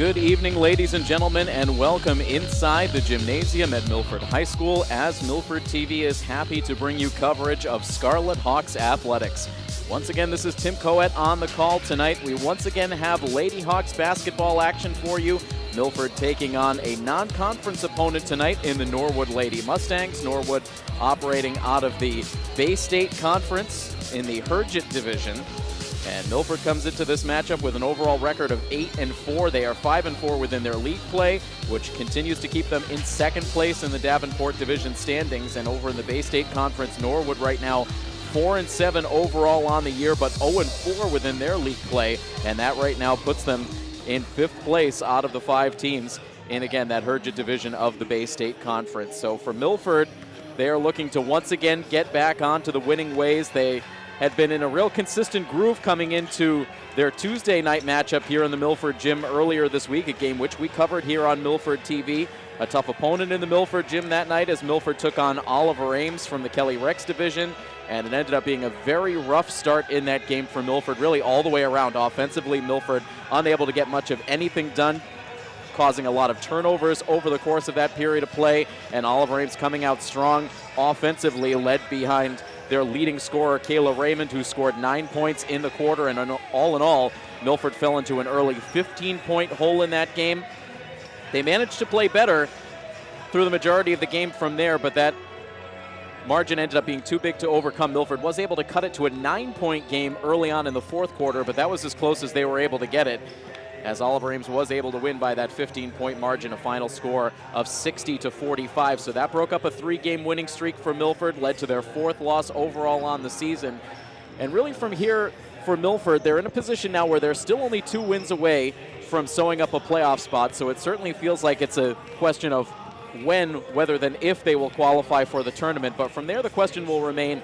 Good evening, ladies and gentlemen, and welcome inside the gymnasium at Milford High School as Milford TV is happy to bring you coverage of Scarlet Hawks athletics. Once again, this is Tim Coet on the call tonight. We once again have Lady Hawks basketball action for you. Milford taking on a non-conference opponent tonight in the Norwood Lady Mustangs. Norwood operating out of the Bay State Conference in the Hergit Division. And Milford comes into this matchup with an overall record of 8-4. They are 5-4 within their league play, which continues to keep them in second place in the Davenport Division standings. And over in the Bay State Conference, Norwood right now 4-7 overall on the year, but 0-4 within their league play. And that right now puts them in fifth place out of the 5 teams in, again, that Hergit division of the Bay State Conference. So for Milford, they are looking to once again get back onto the winning ways. They had been in a real consistent groove coming into their Tuesday night matchup here in the Milford gym earlier this week, a game which we covered here on Milford TV. A tough opponent in the Milford gym that night as Milford took on Oliver Ames from the Kelly Rex division, and it ended up being a very rough start in that game for Milford, really all the way around. Offensively, Milford unable to get much of anything done, causing a lot of turnovers over the course of that period of play, and Oliver Ames coming out strong offensively, led behind their leading scorer, Kayla Raymond, who scored 9 points in the quarter. And all in all, Milford fell into an early 15-point hole in that game. They managed to play better through the majority of the game from there, but that margin ended up being too big to overcome. Milford was able to cut it to a 9-point game early on in the fourth quarter, but that was as close as they were able to get it, as Oliver Ames was able to win by that 15-point margin, a final score of 60-45. So that broke up a 3-game winning streak for Milford, led to their 4th loss overall on the season. And really from here for Milford, they're in a position now where they're still only 2 wins away from sewing up a playoff spot. So it certainly feels like it's a question of when rather than if they will qualify for the tournament. But from there, the question will remain,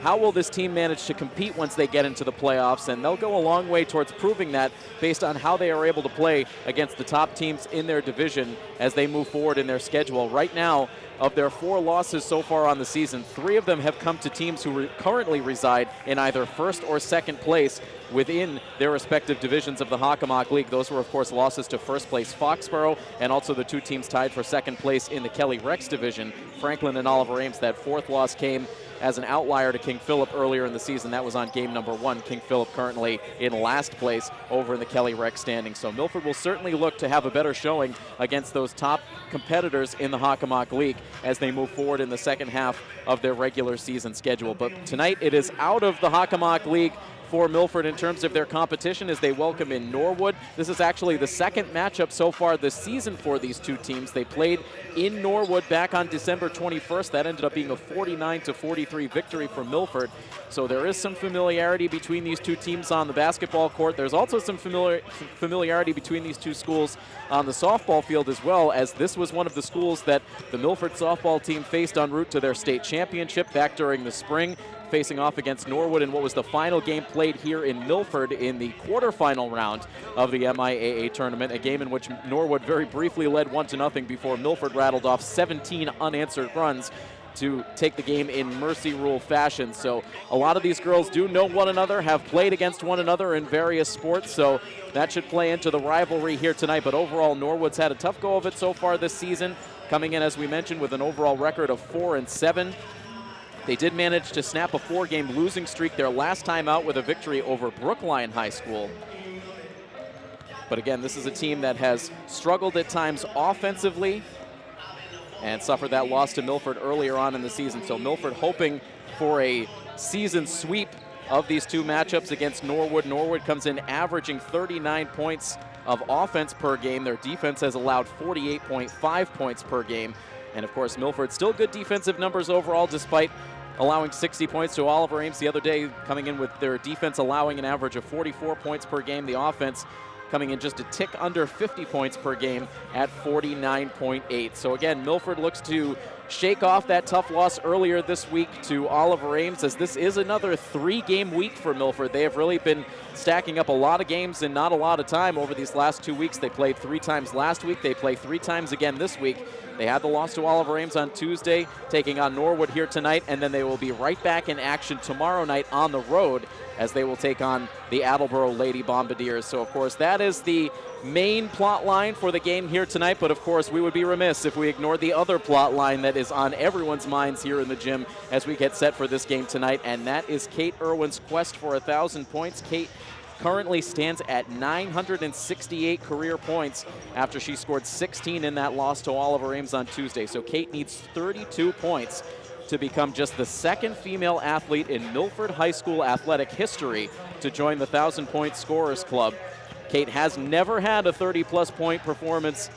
how will this team manage to compete once they get into the playoffs? And they'll go a long way towards proving that based on how they are able to play against the top teams in their division as they move forward in their schedule. Right now, of their 4 losses so far on the season, 3 of them have come to teams who currently reside in either first or second place within their respective divisions of the Hockomock League. Those were, of course, losses to first place Foxborough and also the 2 teams tied for second place in the Kelly Rex division, Franklin and Oliver Ames. That 4th loss came as an outlier to King Philip earlier in the season. That was on game number 1. King Philip currently in last place over in the Kelly Rex standings. So Milford will certainly look to have a better showing against those top competitors in the Hockomock League as they move forward in the second half of their regular season schedule. But tonight it is out of the Hockomock League for Milford in terms of their competition as they welcome in Norwood. This is actually the second matchup so far this season for these 2 teams. They played in Norwood back on December 21st. That ended up being a 49-43 victory for Milford. So there is some familiarity between these 2 teams on the basketball court. There's also some familiarity between these 2 schools on the softball field as well, as this was one of the schools that the Milford softball team faced en route to their state championship back during the spring, facing off against Norwood in what was the final game played here in Milford in the quarterfinal round of the MIAA tournament, a game in which Norwood very briefly led 1-0 before Milford rattled off 17 unanswered runs to take the game in mercy rule fashion. So a lot of these girls do know one another, have played against one another in various sports, so that should play into the rivalry here tonight. But overall, Norwood's had a tough go of it so far this season, coming in, as we mentioned, with an overall record of 4-7. They did manage to snap a 4-game losing streak their last time out with a victory over Brookline High School. But again, this is a team that has struggled at times offensively and suffered that loss to Milford earlier on in the season. So Milford hoping for a season sweep of these 2 matchups against Norwood. Norwood comes in averaging 39 points of offense per game. Their defense has allowed 48.5 points per game. And of course, Milford still good defensive numbers overall, despite allowing 60 points to Oliver Ames the other day, coming in with their defense allowing an average of 44 points per game. The offense coming in just a tick under 50 points per game at 49.8. So again, Milford looks to shake off that tough loss earlier this week to Oliver Ames, as this is another 3-game week for Milford. They have really been stacking up a lot of games in not a lot of time over these last 2 weeks. They played 3 times last week. They play 3 times again this week. They had the loss to Oliver Ames on Tuesday, taking on Norwood here tonight, and then they will be right back in action tomorrow night on the road as they will take on the Attleboro Lady Bombardiers. So, of course, that is the main plot line for the game here tonight, but of course we would be remiss if we ignored the other plot line that is on everyone's minds here in the gym as we get set for this game tonight, and that is Kate Irwin's quest for 1,000 points. Kate currently stands at 968 career points after she scored 16 in that loss to Oliver Ames on Tuesday. So Kate needs 32 points to become just the second female athlete in Milford High School athletic history to join the 1,000-point scorers club. Kate has never had a 30-plus point performance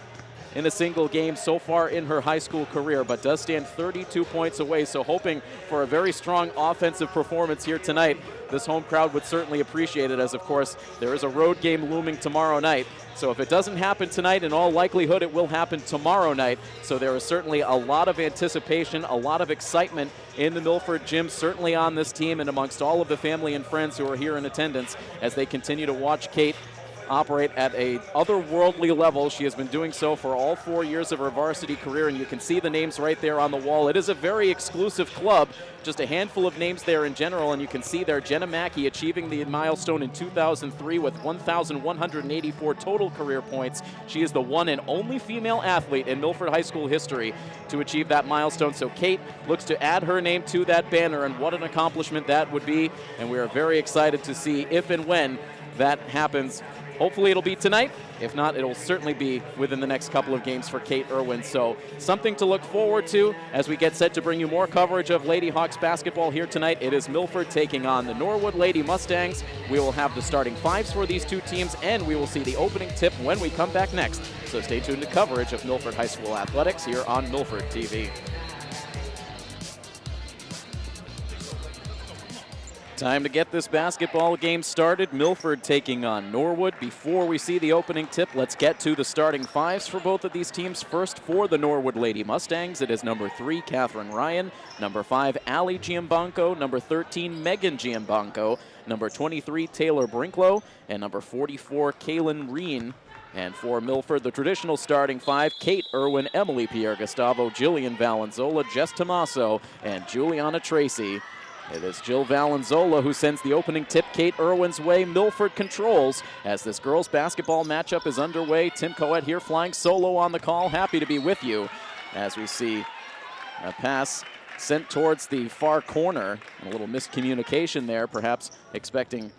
in a single game so far in her high school career, but does stand 32 points away, so hoping for a very strong offensive performance here tonight. This home crowd would certainly appreciate it, as of course there is a road game looming tomorrow night. So if it doesn't happen tonight, in all likelihood it will happen tomorrow night. So there is certainly a lot of anticipation, a lot of excitement in the Milford gym, certainly on this team and amongst all of the family and friends who are here in attendance as they continue to watch Kate operate at a otherworldly level. She has been doing so for all 4 years of her varsity career, and you can see the names right there on the wall. It is a very exclusive club, just a handful of names there in general, and you can see there Jenna Mackey achieving the milestone in 2003 with 1,184 total career points. She is the one and only female athlete in Milford High School history to achieve that milestone. So Kate looks to add her name to that banner, and what an accomplishment that would be, and we are very excited to see if and when that happens. Hopefully it'll be tonight. If not, it'll certainly be within the next couple of games for Kate Irwin. So something to look forward to as we get set to bring you more coverage of Lady Hawks basketball here tonight. It is Milford taking on the Norwood Lady Mustangs. We will have the starting fives for these two teams, and we will see the opening tip when we come back next. So stay tuned to coverage of Milford High School athletics here on Milford TV. Time to get this basketball game started. Milford taking on Norwood. Before we see the opening tip, let's get to the starting fives for both of these teams. First, for the Norwood Lady Mustangs, it is number 3, Catherine Ryan, number 5, Allie Giambanco, number 13, Megan Giambanco, number 23, Taylor Brinklow, and number 44, Kaylin Reen. And for Milford, the traditional starting five: Kate Irwin, Emily Pierre-Gustavo, Jillian Valenzola, Jess Tomaso, and Juliana Tracy. It is Jill Valenzola who sends the opening tip Kate Irwin's way. Milford controls as this girls basketball matchup is underway. Tim Coet here flying solo on the call. Happy to be with you as we see a pass sent towards the far corner. A little miscommunication there, perhaps expecting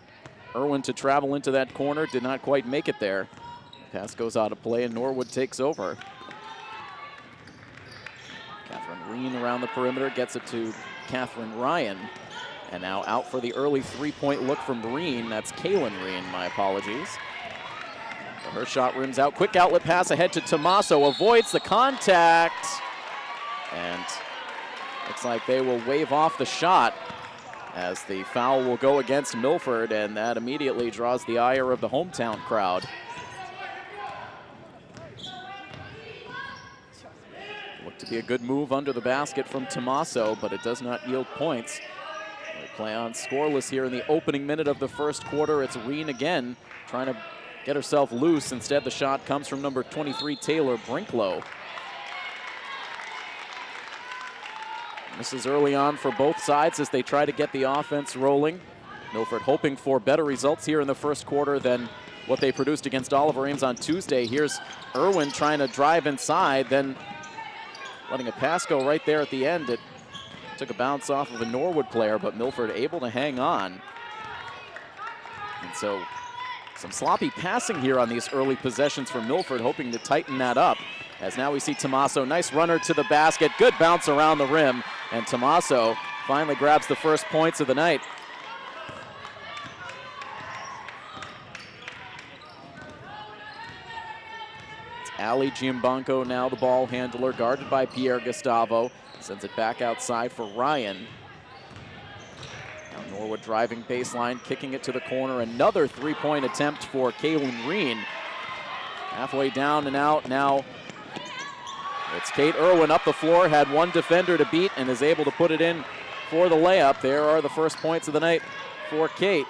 Irwin to travel into that corner. Did not quite make it there. Pass goes out of play and Norwood takes over. Catherine Reen around the perimeter gets it to Catherine Ryan. And now out for the early three-point look from Reen. That's Kaylin Reen, my apologies. Her shot rims out. Quick outlet pass ahead to Tomaso. Avoids the contact. And looks like they will wave off the shot as the foul will go against Milford, and that immediately draws the ire of the hometown crowd. Looked to be a good move under the basket from Tomaso, but it does not yield points. We play on scoreless here in the opening minute of the first quarter. It's Reen again trying to get herself loose. Instead, the shot comes from number 23, Taylor Brinklow. This is early on for both sides as they try to get the offense rolling. Milford hoping for better results here in the first quarter than what they produced against Oliver Ames on Tuesday. Here's Irwin trying to drive inside, then letting a pass go right there at the end. It took a bounce off of a Norwood player, but Milford able to hang on. And so some sloppy passing here on these early possessions for Milford, hoping to tighten that up. As now we see Tomaso, nice runner to the basket, good bounce around the rim, and Tomaso finally grabs the first points of the night. It's Allie Giambanco now the ball handler, guarded by Pierre-Gustavo. Sends it back outside for Ryan. Now Norwood driving baseline, kicking it to the corner. Another three-point attempt for Kaylin Reen. Halfway down and out now. It's Kate Irwin up the floor, had one defender to beat and is able to put it in for the layup. There are the first points of the night for Kate.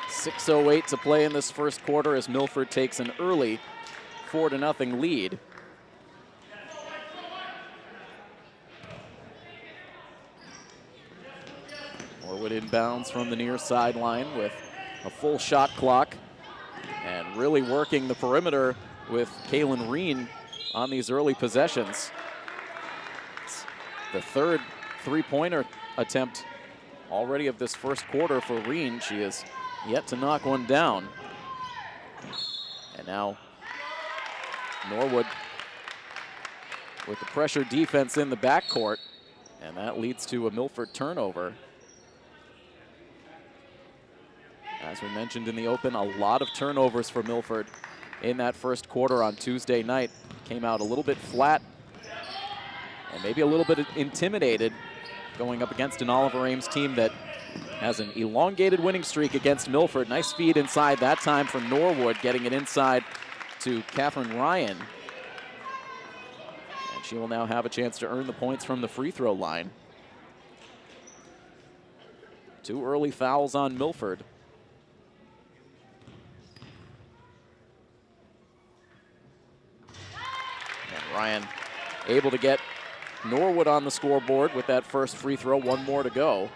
6:08 to play in this first quarter as Milford takes an early 4-0 lead. Norwood inbounds from the near sideline with a full shot clock and really working the perimeter with Kaylin Reen on these early possessions. It's the third three-pointer attempt already of this first quarter for Reen. She has yet to knock one down. And now Norwood with the pressure defense in the backcourt, and that leads to a Milford turnover. As we mentioned in the open, a lot of turnovers for Milford in that first quarter on Tuesday night. Came out a little bit flat and maybe a little bit intimidated going up against an Oliver Ames team that has an elongated winning streak against Milford. Nice feed inside that time from Norwood, getting it inside to Catherine Ryan. And she will now have a chance to earn the points from the free throw line. 2 early fouls on Milford. And Ryan able to get Norwood on the scoreboard with that first free throw. 1 more to go.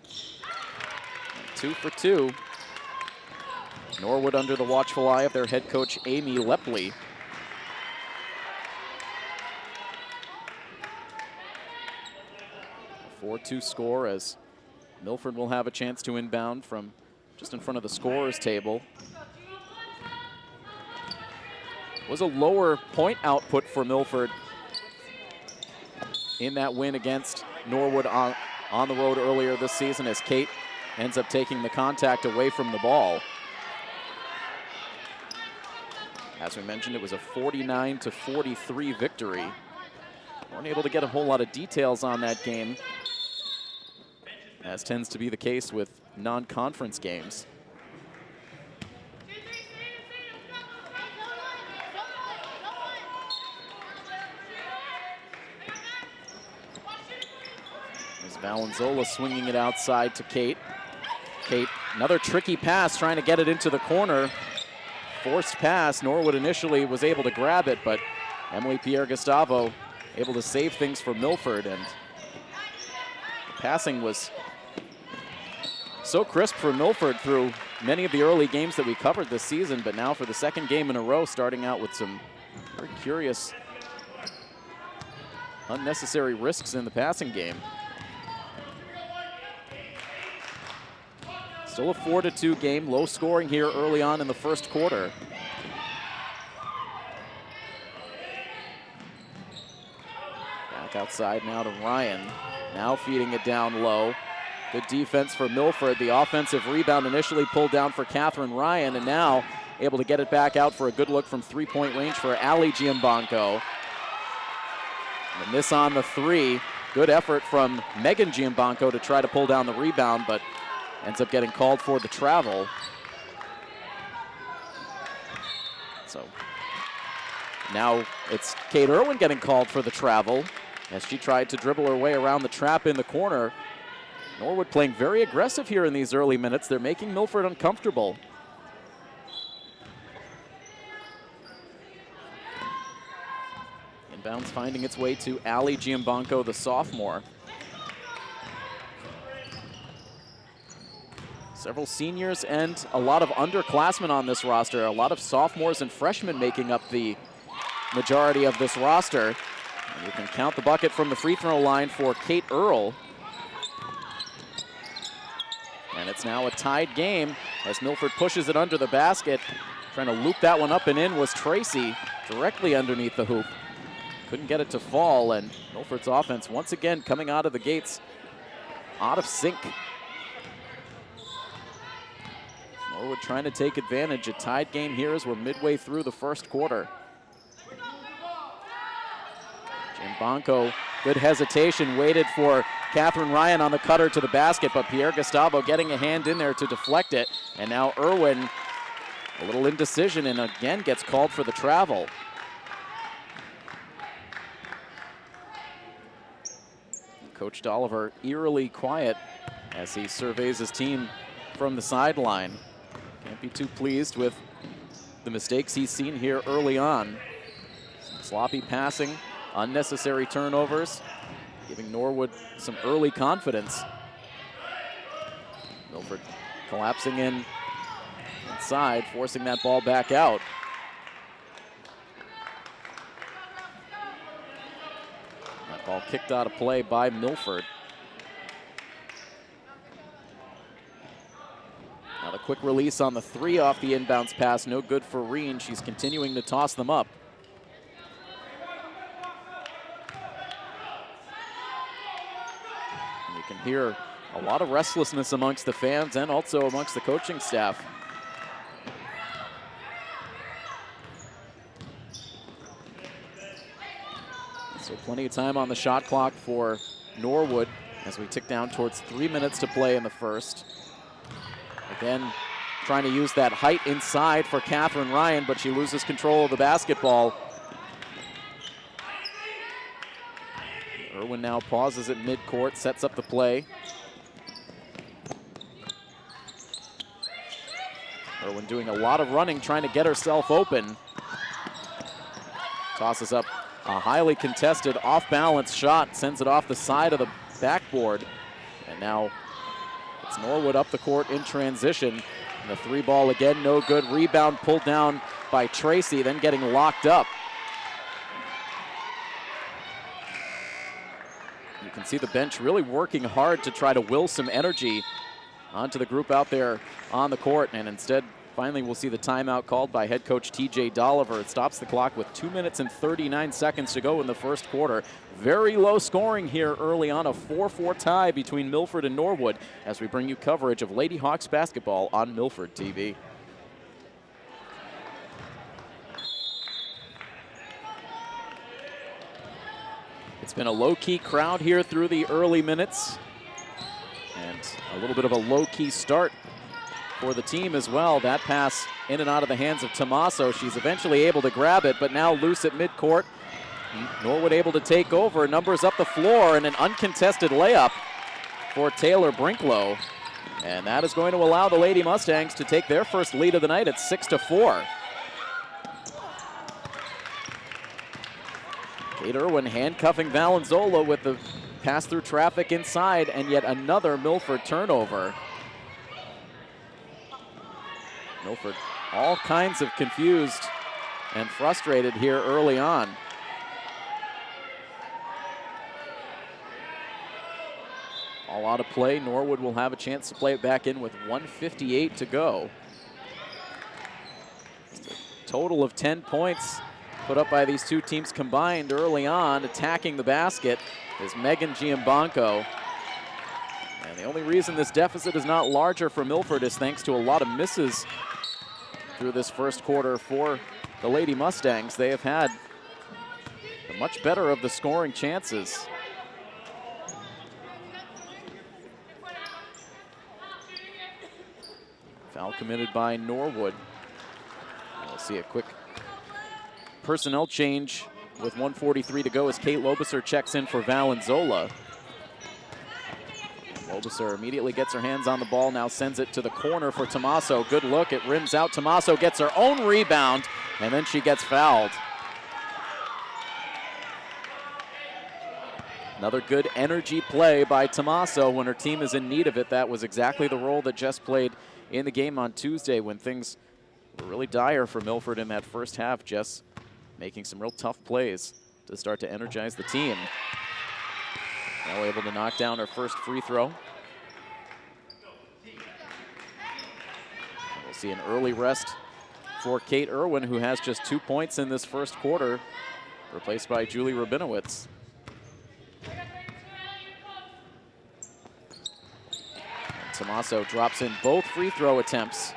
And 2 for 2. Norwood under the watchful eye of their head coach, Amy Lepley. A 4-2 score as Milford will have a chance to inbound from just in front of the scorer's table. Was a lower point output for Milford in that win against Norwood on the road earlier this season, as Kate ends up taking the contact away from the ball. As we mentioned, it was a 49-43 victory. Weren't able to get a whole lot of details on that game, as tends to be the case with non-conference games. As Valenzola swinging it outside to Kate. Kate, another tricky pass, trying to get it into the corner. Forced pass. Norwood initially was able to grab it, but Emily Pierre-Gustavo able to save things for Milford, and the passing was so crisp for Milford through many of the early games that we covered this season, but now for the second game in a row, starting out with some very curious, unnecessary risks in the passing game. Still a 4-2 game, low scoring here early on in the first quarter. Back outside now to Ryan. Now feeding it down low. Good defense for Milford. The offensive rebound initially pulled down for Catherine Ryan, and now able to get it back out for a good look from three-point range for Ali Giambanco. The miss on the 3. Good effort from Megan Giambanco to try to pull down the rebound, but ends up getting called for the travel. So now it's Kate Irwin getting called for the travel as she tried to dribble her way around the trap in the corner. Norwood playing very aggressive here in these early minutes. They're making Milford uncomfortable. Inbounds finding its way to Ali Giambanco, the sophomore. Several seniors and a lot of underclassmen on this roster. A lot of sophomores and freshmen making up the majority of this roster. And you can count the bucket from the free throw line for Kate Earl. And it's now a tied game as Milford pushes it under the basket. Trying to loop that one up and in was Tracy, directly underneath the hoop. Couldn't get it to fall, and Milford's offense once again coming out of the gates out of sync. Norwood trying to take advantage. A tied game here as we're midway through the first quarter. Giambanco, good hesitation, waited for Catherine Ryan on the cutter to the basket, but Pierre-Gustavo getting a hand in there to deflect it. And now Irwin, a little indecision, and again gets called for the travel. Coach Dolliver eerily quiet as he surveys his team from the sideline. Can't be too pleased with the mistakes he's seen here early on. Some sloppy passing, unnecessary turnovers. giving Norwood some early confidence. Milford collapsing inside, forcing that ball back out. That ball kicked out of play by Milford. Now the quick release on the 3 off the inbounds pass, no good for Reen. She's continuing to toss them up. And you can hear a lot of restlessness amongst the fans and also amongst the coaching staff. So plenty of time on the shot clock for Norwood as we tick down towards 3 minutes to play in the first. Again, trying to use that height inside for Catherine Ryan, but she loses control of the basketball. Irwin now pauses at midcourt, sets up the play. Irwin doing a lot of running, trying to get herself open. Tosses up a highly contested off-balance shot, sends it off the side of the backboard. And now it's Norwood up the court in transition. And the 3 ball again, no good. Rebound pulled down by Tracy, then getting locked up. You can see the bench really working hard to try to will some energy onto the group out there on the court, and instead, finally, we'll see the timeout called by head coach TJ Dolliver. It stops the clock with 2 minutes and 39 seconds to go in the first quarter. Very low scoring here early on, a 4-4 tie between Milford and Norwood as we bring you coverage of Lady Hawks basketball on Milford TV. It's been a low-key crowd here through the early minutes, and a little bit of a low-key start for the team as well. That pass in and out of the hands of Tommaso. She's eventually able to grab it, but now loose at midcourt. Norwood able to take over, numbers up the floor, and an uncontested layup for Taylor Brinklow. And that is going to allow the Lady Mustangs to take their first lead of the night at 6-4. Kate Irwin handcuffing Valenzola with the pass through traffic inside, and yet another Milford turnover. Milford all kinds of confused and frustrated here early on. All out of play. Norwood will have a chance to play it back in with 1:58 to go. Just a total of 10 points put up by these two teams combined early on. Attacking the basket is Megan Giambanco. And the only reason this deficit is not larger for Milford is thanks to a lot of misses through this first quarter for the Lady Mustangs. They have had the much better of the scoring chances. Foul committed by Norwood. We'll see a quick personnel change with 1:43 to go as Kate Lobiser checks in for Valenzola. Lobiser immediately gets her hands on the ball, now sends it to the corner for Tommaso. Good look, it rims out. Tommaso gets her own rebound, and then she gets fouled. Another good energy play by Tommaso when her team is in need of it. That was exactly the role that Jess played in the game on Tuesday when things were really dire for Milford in that first half. Jess making some real tough plays to start to energize the team. Now able to knock down her first free throw. We'll see an early rest for Kate Irwin, who has just 2 points in this first quarter, replaced by Julie Rabinowitz. And Tommaso drops in both free throw attempts.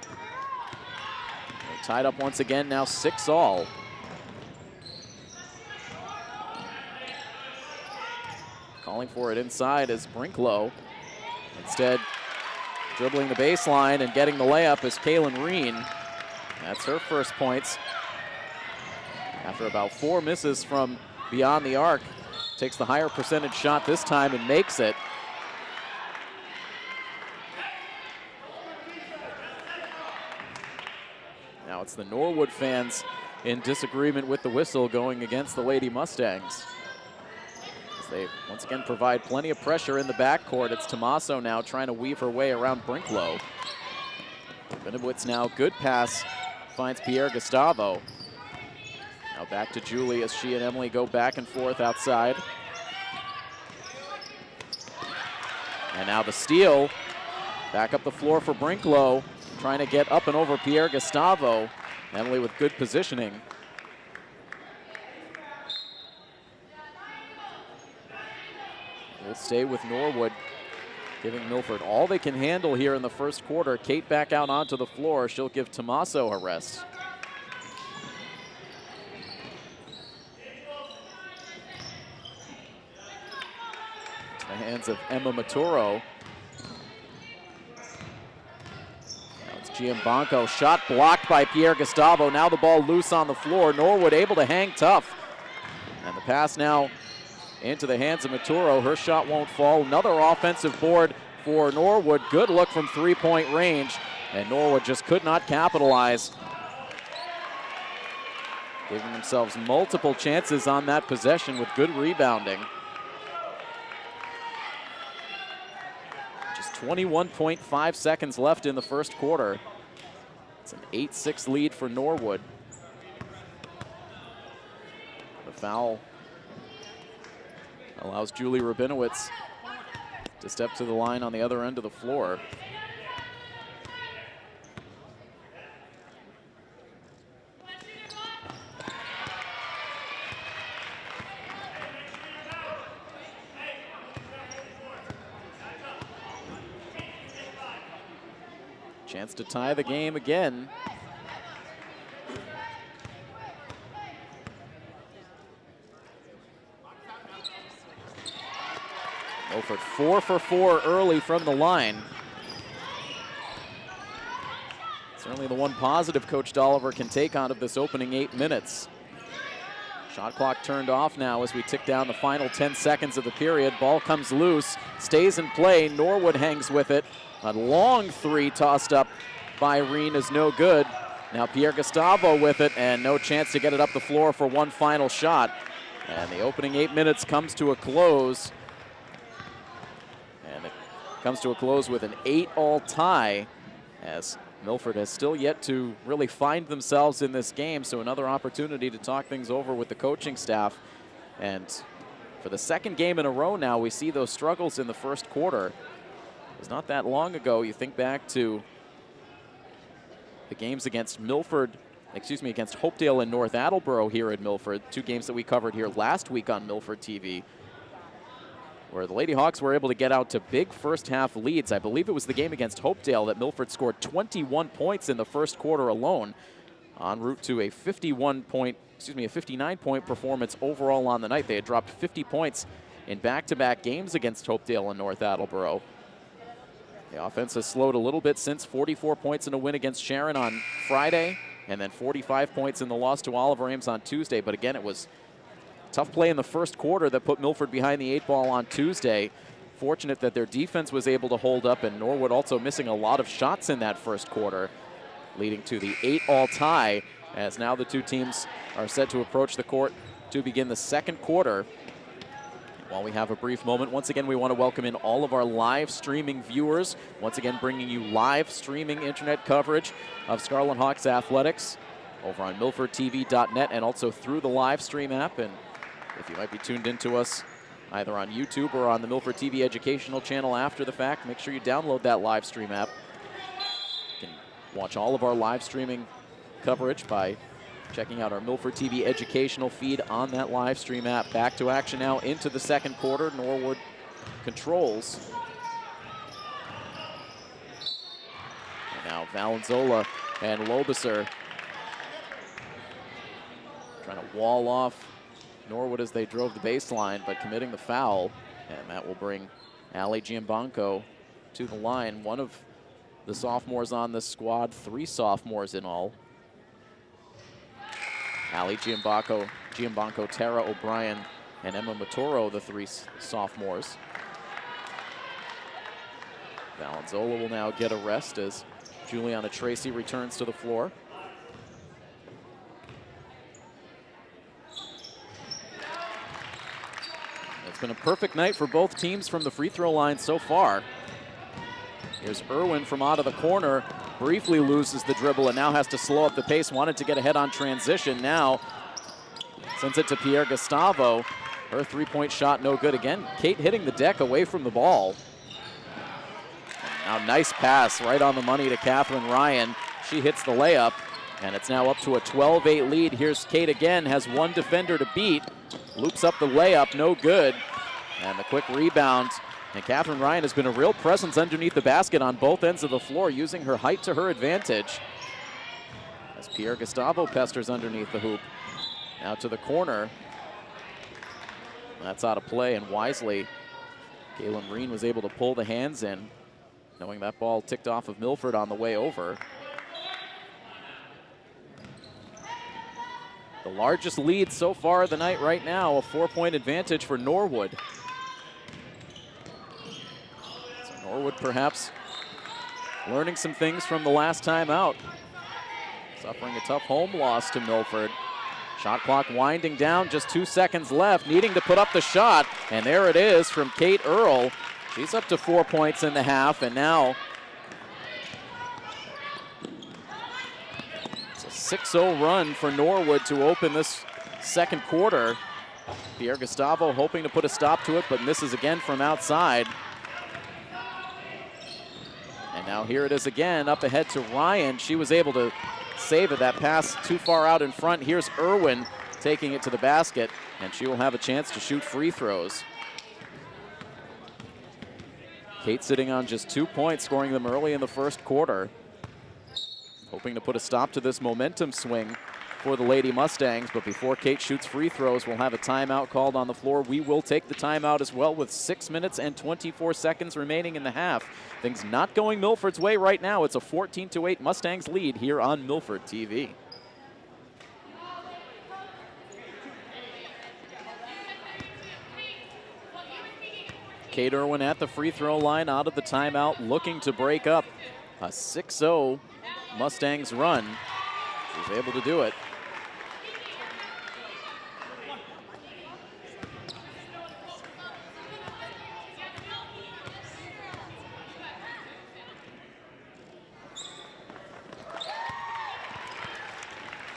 They're tied up once again, now 6-all. Calling for it inside is Brinklow. Instead, dribbling the baseline and getting the layup is Kaylin Reen. That's her first points. After about 4 misses from beyond the arc, takes the higher percentage shot this time and makes it. Now it's the Norwood fans in disagreement with the whistle going against the Lady Mustangs. They once again provide plenty of pressure in the backcourt. It's Tommaso now trying to weave her way around Brinklow. Rabinowitz now, good pass, finds Pierre Gustavo. Now back to Julie as she and Emily go back and forth outside. And now the steal, back up the floor for Brinklow, trying to get up and over Pierre Gustavo. Emily with good positioning. We'll stay with Norwood, giving Milford all they can handle here in the first quarter. Kate back out onto the floor. She'll give Tommaso a rest. To the hands of Emma Maturo. Now it's Giambanco. Shot blocked by Pierre Gustavo. Now the ball loose on the floor. Norwood able to hang tough. And the pass now into the hands of Maturo. Her shot won't fall. Another offensive board for Norwood. Good look from three-point range, and Norwood just could not capitalize. Giving themselves multiple chances on that possession with good rebounding. Just 21.5 seconds left in the first quarter. It's an 8-6 lead for Norwood. The foul allows Julie Rabinowitz to step to the line on the other end of the floor. Chance to tie the game again. Milford 4 for 4 early from the line. Certainly the one positive Coach Dolliver can take out of this opening 8 minutes. Shot clock turned off now as we tick down the final 10 seconds of the period. Ball comes loose, stays in play. Norwood hangs with it. A long three tossed up by Irene is no good. Now Pierre Gustavo with it, and no chance to get it up the floor for one final shot. And the opening 8 minutes comes to a close. And it comes to a close with an 8-all tie, as Milford has still yet to really find themselves in this game. So another opportunity to talk things over with the coaching staff. And for the second game in a row now, we see those struggles in the first quarter. It was not that long ago. You think back to the games against against Hopedale and North Attleboro here at Milford, 2 games that we covered here last week on Milford TV, where the Lady Hawks were able to get out to big first half leads. I believe it was the game against Hopedale that Milford scored 21 points in the first quarter alone, en route to a 59-point performance overall on the night. They had dropped 50 points in back-to-back games against Hopedale and North Attleboro. The offense has slowed a little bit since. 44 points in a win against Sharon on Friday, and then 45 points in the loss to Oliver Ames on Tuesday. But again, it was tough play in the first quarter that put Milford behind the 8 ball on Tuesday. Fortunate that their defense was able to hold up, and Norwood also missing a lot of shots in that first quarter, leading to the 8-all tie, as now the two teams are set to approach the court to begin the second quarter. While we have a brief moment, once again, we want to welcome in all of our live streaming viewers. Once again, bringing you live streaming internet coverage of Scarlet Hawks athletics over on milfordtv.net and also through the live stream app. And if you might be tuned into us either on YouTube or on the Milford TV educational channel after the fact, make sure you download that live stream app. You can watch all of our live streaming coverage by checking out our Milford TV educational feed on that live stream app. Back to action now into the second quarter. Norwood controls. And now Valenzola and Lobiser trying to wall off Norwood as they drove the baseline, but committing the foul. And that will bring Ali Giambanco to the line. One of the sophomores on this squad, 3 sophomores in all. Ali Giambanco, Tara O'Brien, and Emma Maturo, the 3 sophomores. Valenzola will now get a rest as Juliana Tracy returns to the floor. As It's been a perfect night for both teams from the free throw line so far. Here's Irwin from out of the corner. Briefly loses the dribble and now has to slow up the pace. Wanted to get ahead on transition. Now sends it to Pierre Gustavo. Her three-point shot no good again. Kate hitting the deck away from the ball. Now nice pass right on the money to Catherine Ryan. She hits the layup, and it's now up to a 12-8 lead. Here's Kate again, has one defender to beat. Loops up the layup, no good. And the quick rebound. And Catherine Ryan has been a real presence underneath the basket on both ends of the floor, using her height to her advantage. As Pierre Gustavo pesters underneath the hoop. Now to the corner. That's out of play, and wisely, Galen Reen was able to pull the hands in, knowing that ball ticked off of Milford on the way over. The largest lead so far of the night right now, a 4-point advantage for Norwood. So Norwood perhaps learning some things from the last time out. Suffering a tough home loss to Milford. Shot clock winding down, just 2 seconds left, needing to put up the shot, and there it is from Kate Earl. She's up to 4 points in the half, and now it's a 6-0 run for Norwood to open this second quarter. Pierre Gustavo hoping to put a stop to it, but misses again from outside. And now here it is again, up ahead to Ryan. She was able to save it. That pass too far out in front. Here's Irwin taking it to the basket, and she will have a chance to shoot free throws. Kate sitting on just 2 points, scoring them early in the first quarter. Hoping to put a stop to this momentum swing for the Lady Mustangs, but before Kate shoots free throws, we'll have a timeout called on the floor. We will take the timeout as well with 6 minutes and 24 seconds remaining in the half. Things not going Milford's way right now. It's a 14-8 Mustangs lead here on Milford TV. Kate Irwin at the free throw line out of the timeout, looking to break up a 6-0 Mustangs run. She's able to do it.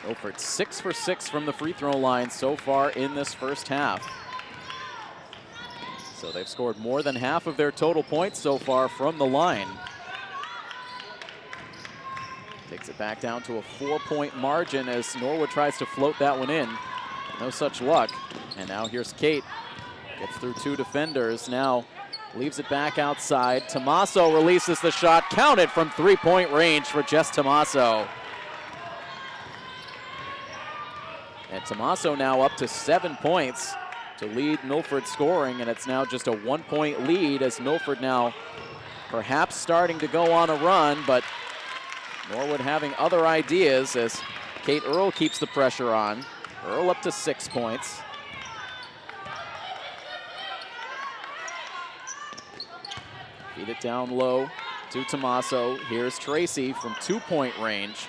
Milford 6 for 6 from the free throw line so far in this first half. So they've scored more than half of their total points so far from the line. Takes it back down to a 4-point margin as Norwood tries to float that one in. No such luck. And now here's Kate. Gets through 2 defenders. Now leaves it back outside. Tommaso releases the shot. Counted from 3-point range for Jess Tommaso. And Tommaso now up to 7 points to lead Milford scoring, and it's now just a 1-point lead as Milford now perhaps starting to go on a run, but Norwood having other ideas as Kate Earl keeps the pressure on. Earl up to 6 points. Feed it down low to Tommaso. Here's Tracy from 2-point range.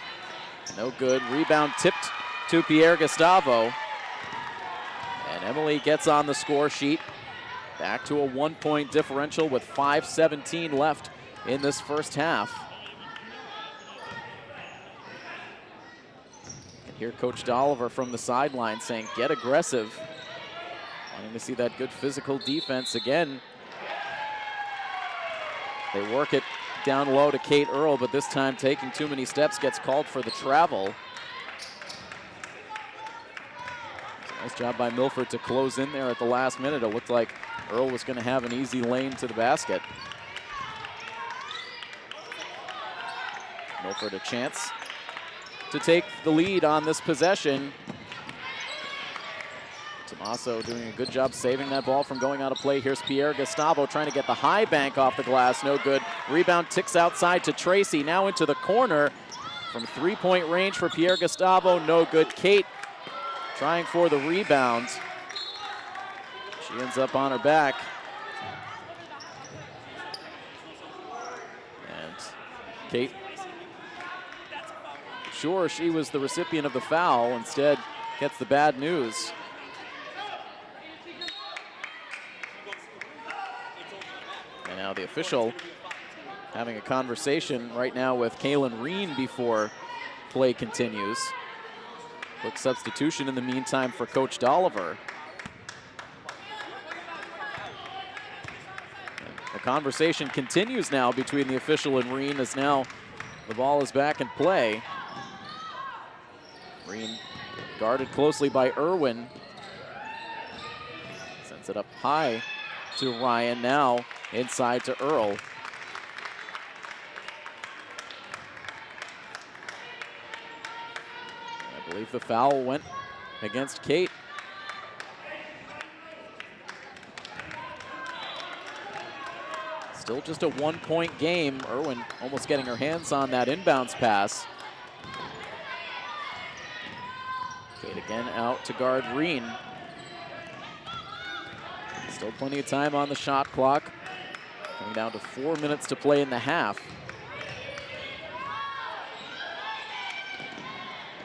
No good. Rebound tipped to Pierre Gustavo. And Emily gets on the score sheet. Back to a 1-point differential with 5:17 left in this first half. And here Coach Dolliver from the sideline saying, get aggressive. Wanting to see that good physical defense again. They work it down low to Kate Earl, but this time taking too many steps, gets called for the travel. Nice job by Milford to close in there at the last minute. It looked like Earl was going to have an easy lane to the basket. Milford a chance to take the lead on this possession. Tommaso doing a good job saving that ball from going out of play. Here's Pierre Gustavo trying to get the high bank off the glass. No good. Rebound ticks outside to Tracy. Now into the corner from 3-point range for Pierre Gustavo. No good. Kate trying for the rebound. She ends up on her back. And Kate, sure she was the recipient of the foul, instead gets the bad news. And now the official having a conversation right now with Kaylin Reen before play continues. Quick substitution in the meantime for Coach Dolliver. And the conversation continues now between the official and Reen as now the ball is back in play. Reen guarded closely by Irwin. Sends it up high to Ryan, now inside to Earl. I believe the foul went against Kate. Still just a 1-point game. Irwin almost getting her hands on that inbounds pass. Kate again out to guard Reen. Still plenty of time on the shot clock. Coming down to 4 minutes to play in the half.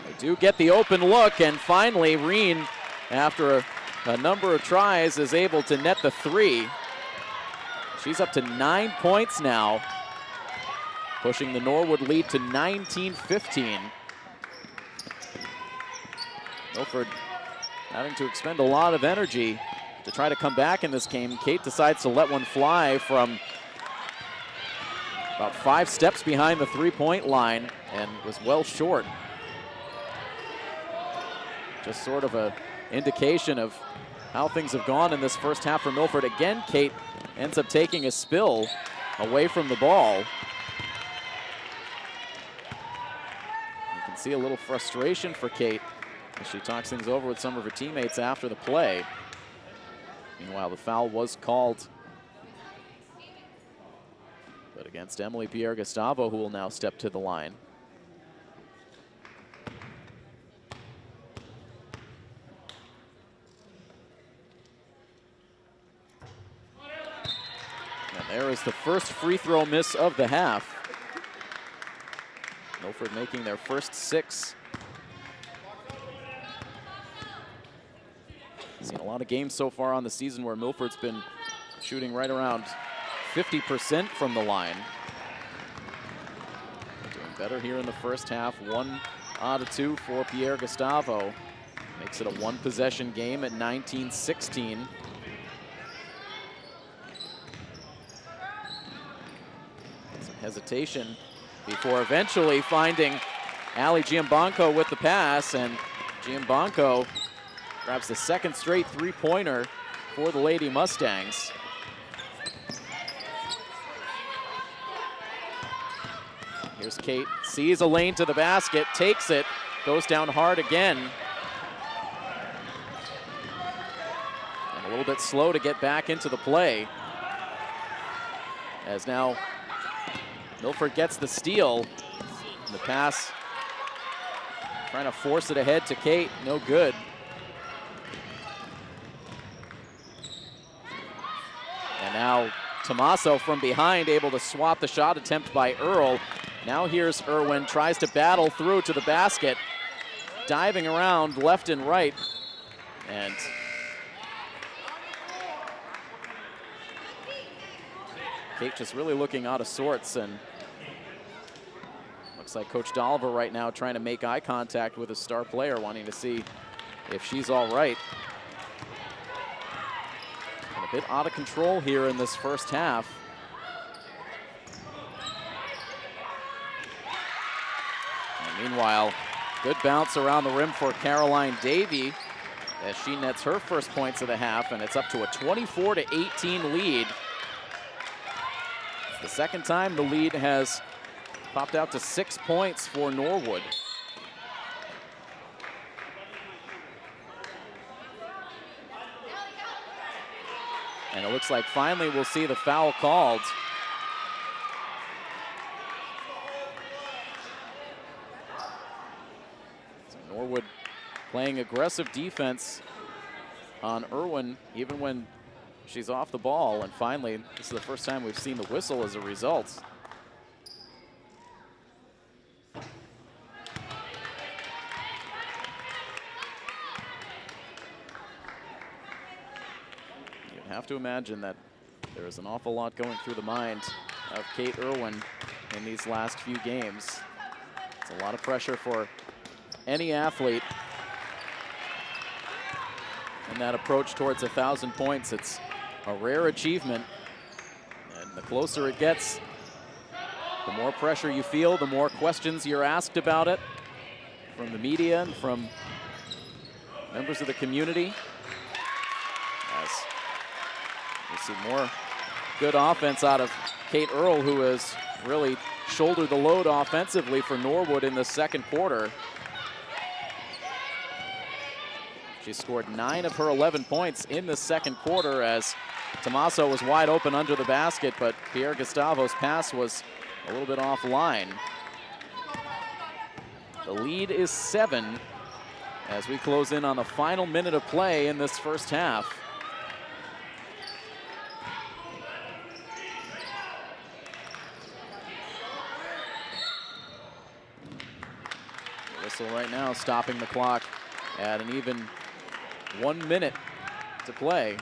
They do get the open look, and finally Reen, after a number of tries, is able to net the three. She's up to 9 points now, pushing the Norwood lead to 19-15. Milford having to expend a lot of energy to try to come back in this game. Kate decides to let one fly from about 5 steps behind the three-point line and was well short. Just sort of an indication of how things have gone in this first half for Milford. Again, Kate ends up taking a spill away from the ball. You can see a little frustration for Kate as she talks things over with some of her teammates after the play. Meanwhile, the foul was called, but against Emily Pierre-Gustavo, who will now step to the line. And there is the first free throw miss of the half. Milford making their first 6. Seen a lot of games so far on the season where Milford's been shooting right around 50% from the line. Doing better here in the first half. 1 out of 2 for Pierre-Gustavo. Makes it a 1-possession game at 19-16. Some hesitation before eventually finding Ali Giambanco with the pass, and Giambanco grabs the second straight three-pointer for the Lady Mustangs. Here's Kate, sees a lane to the basket, takes it, goes down hard again. And a little bit slow to get back into the play. As now Milford gets the steal. And the pass, trying to force it ahead to Kate, no good. And now Tommaso from behind, able to swat the shot attempt by Earl. Now here's Irwin, tries to battle through to the basket, diving around left and right. And Kate just really looking out of sorts, and looks like Coach Dolliver right now trying to make eye contact with his star player, wanting to see if she's all right. A bit out of control here in this first half. And meanwhile, good bounce around the rim for Caroline Davey as she nets her first points of the half, and it's up to a 24-18 lead. It's the second time the lead has popped out to 6 points for Norwood. And it looks like finally we'll see the foul called. So Norwood playing aggressive defense on Irwin, even when she's off the ball. And finally, this is the first time we've seen the whistle as a result. Have to imagine that There is an awful lot going through the mind of Kate Irwin in these last few games. It's a lot of pressure for any athlete. And that approach towards 1,000 points, it's a rare achievement. And the closer it gets, the more pressure you feel, the more questions you're asked about it from the media and from members of the community. As we see more good offense out of Kate Earl, who has really shouldered the load offensively for Norwood in the second quarter. She scored 9 of her 11 points in the second quarter as Tommaso was wide open under the basket, but Pierre Gustavo's pass was a little bit offline. The lead is 7 as we close in on the final minute of play in this first half. The whistle right now stopping the clock at an even 1 minute to play.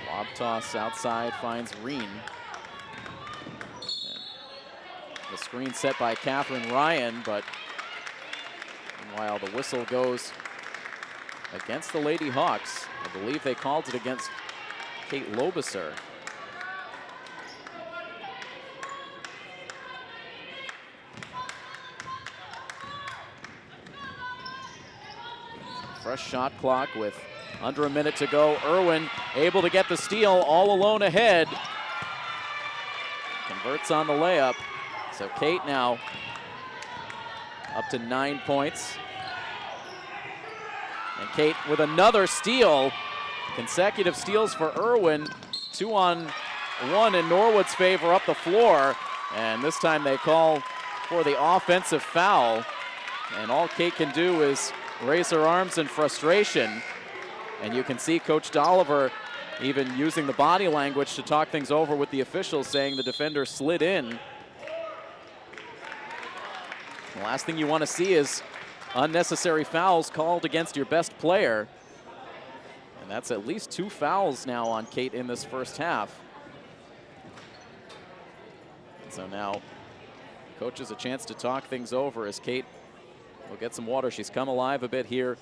Lob toss outside finds Reen. And the screen set by Catherine Ryan, but meanwhile the whistle goes against the Lady Hawks. I believe they called it against Kate Lobiser. Fresh shot clock with under a minute to go. Irwin able to get the steal, all alone ahead. Converts on the layup. So Kate now up to 9 points. And Kate with another steal. Consecutive steals for Irwin. 2-on-1 in Norwood's favor up the floor. And this time they call for the offensive foul. And all Kate can do is raise her arms in frustration. And you can see Coach Dolliver even using the body language to talk things over with the officials, saying the defender slid in. The last thing you want to see is unnecessary fouls called against your best player. And that's at least 2 fouls now on Kate in this first half. So now coach has a chance to talk things over as Kate will get some water. She's come alive a bit here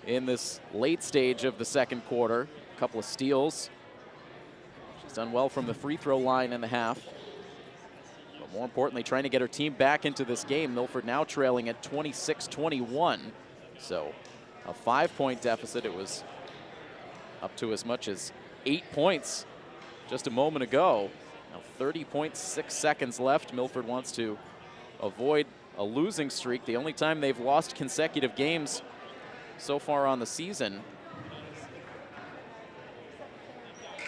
in this late stage of the second quarter. A couple of steals. She's done well from the free throw line in the half. But more importantly, trying to get her team back into this game. Milford now trailing at 26-21. So a 5-point deficit. It was up to as much as 8 points just a moment ago. Now 30.6 seconds left. Milford wants to avoid a losing streak. The only time they've lost consecutive games so far on the season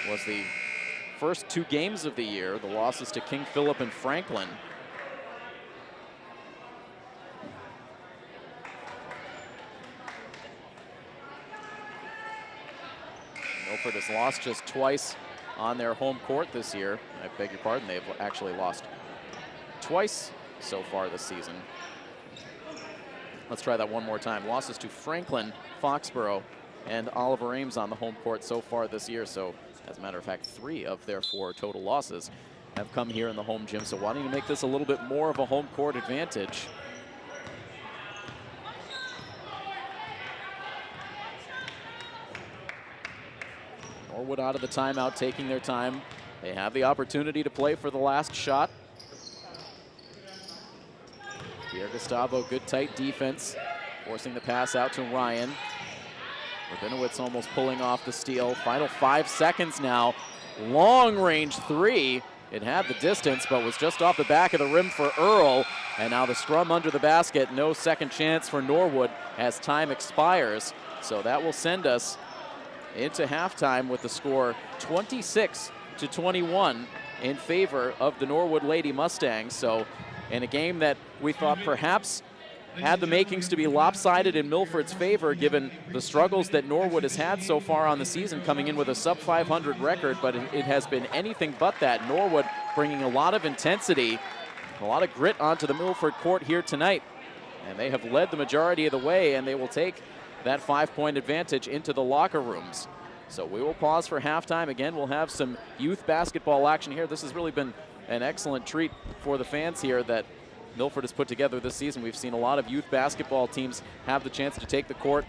was the first 2 games of the year, the losses to King Philip and Franklin. Milford has lost just twice on their home court this year. I beg your pardon, they've actually lost twice so far this season. Let's try that one more time. Losses to Franklin, Foxborough, and Oliver Ames on the home court so far this year. So, as a matter of fact, 3 of their 4 total losses have come here in the home gym. So wanting to make this a little bit more of a home court advantage. Norwood out of the timeout, taking their time. They have the opportunity to play for the last shot. Pierre Gustavo, good tight defense, forcing the pass out to Ryan. Rabinowitz almost pulling off the steal. Final 5 seconds now. Long range 3. It had the distance, but was just off the back of the rim for Earl. And now the scrum under the basket. No second chance for Norwood as time expires. So that will send us into halftime with the score 26-21 in favor of the Norwood Lady Mustangs. So in a game that we thought perhaps had the makings to be lopsided in Milford's favor, given the struggles that Norwood has had so far on the season, coming in with a sub-500 record, but it has been anything but that. Norwood bringing a lot of intensity, a lot of grit onto the Milford court here tonight. And they have led the majority of the way, and they will take that 5-point advantage into the locker rooms. So we will pause for halftime. Again, we'll have some youth basketball action here. This has really been an excellent treat for the fans here that Milford has put together this season. We've seen a lot of youth basketball teams have the chance to take the court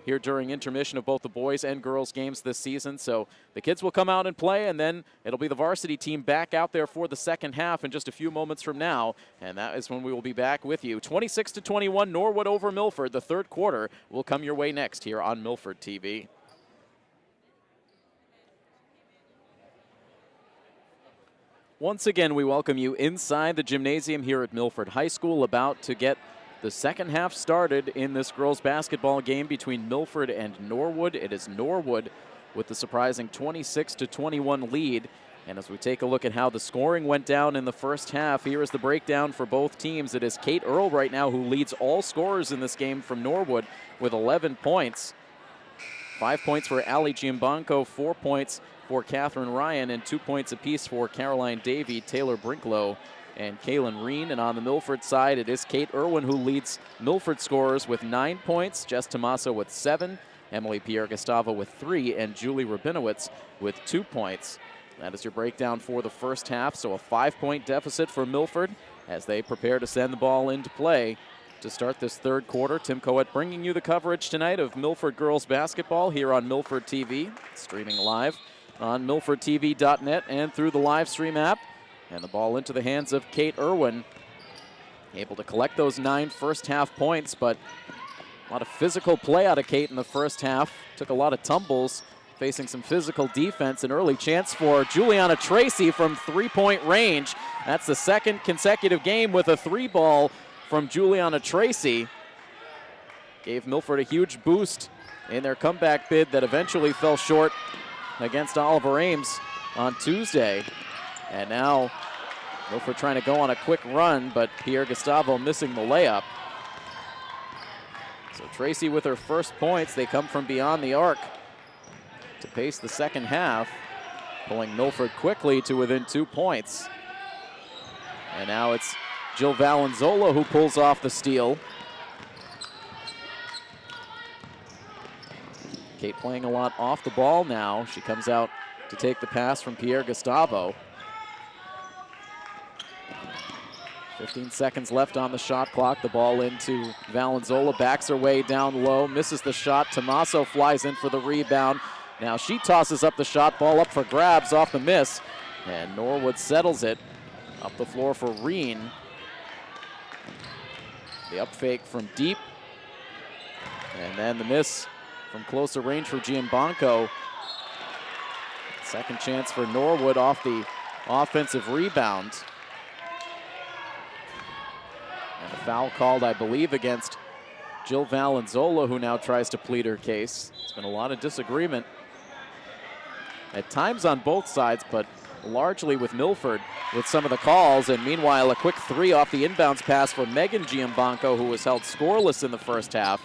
here during intermission of both the boys and girls games this season. So the kids will come out and play, and then it'll be the varsity team back out there for the second half in just a few moments from now. And that is when we will be back with you. 26-21, Norwood over Milford. The third quarter will come your way next here on Milford TV. Once again, we welcome you inside the gymnasium here at Milford High School, about to get the second half started in this girls basketball game between Milford and Norwood. It is Norwood with the surprising 26-21 lead. And as we take a look at how the scoring went down in the first half, here is the breakdown for both teams. It is Kate Earl right now who leads all scorers in this game from Norwood with 11 points. 5 points for Ali Giambanco, 4 points for Catherine Ryan, and 2 points apiece for Caroline Davey, Taylor Brinklow, and Kaylin Reen. And on the Milford side, it is Kate Irwin who leads Milford scorers with 9 points, Jess Tomaso with 7, Emily Pierre-Gustavo with 3, and Julie Rabinowitz with 2 points. That is your breakdown for the first half. So a 5-point deficit for Milford as they prepare to send the ball into play to start this third quarter. Tim Coet bringing you the coverage tonight of Milford girls basketball here on Milford TV, streaming live on milfordtv.net and through the live stream app. And the ball into the hands of Kate Irwin, able to collect those 9 first half points, but a lot of physical play out of Kate in the first half. Took a lot of tumbles, facing some physical defense. An early chance for Juliana Tracy from 3-point range. That's the second consecutive game with a 3-ball from Juliana Tracy. Gave Milford a huge boost in their comeback bid that eventually fell short against Oliver Ames on Tuesday. And now Milford trying to go on a quick run, but Pierre-Gustavo missing the layup. So Tracy with her first points. They come from beyond the arc to pace the second half, pulling Milford quickly to within 2 points. And now it's Jill Valenzola who pulls off the steal. Kate playing a lot off the ball now. She comes out to take the pass from Pierre-Gustavo. 15 seconds left on the shot clock. The ball into Valenzola, backs her way down low, misses the shot. Tomaso flies in for the rebound. Now she tosses up the shot, ball up for grabs off the miss, and Norwood settles it. Up the floor for Reen. The up fake from deep, and then the miss from closer range for Giambanco. Second chance for Norwood off the offensive rebound. And a foul called, I believe, against Jill Valenzola, who now tries to plead her case. There's been a lot of disagreement at times on both sides, but largely with Milford with some of the calls. And meanwhile, a quick 3 off the inbounds pass for Megan Giambanco, who was held scoreless in the first half.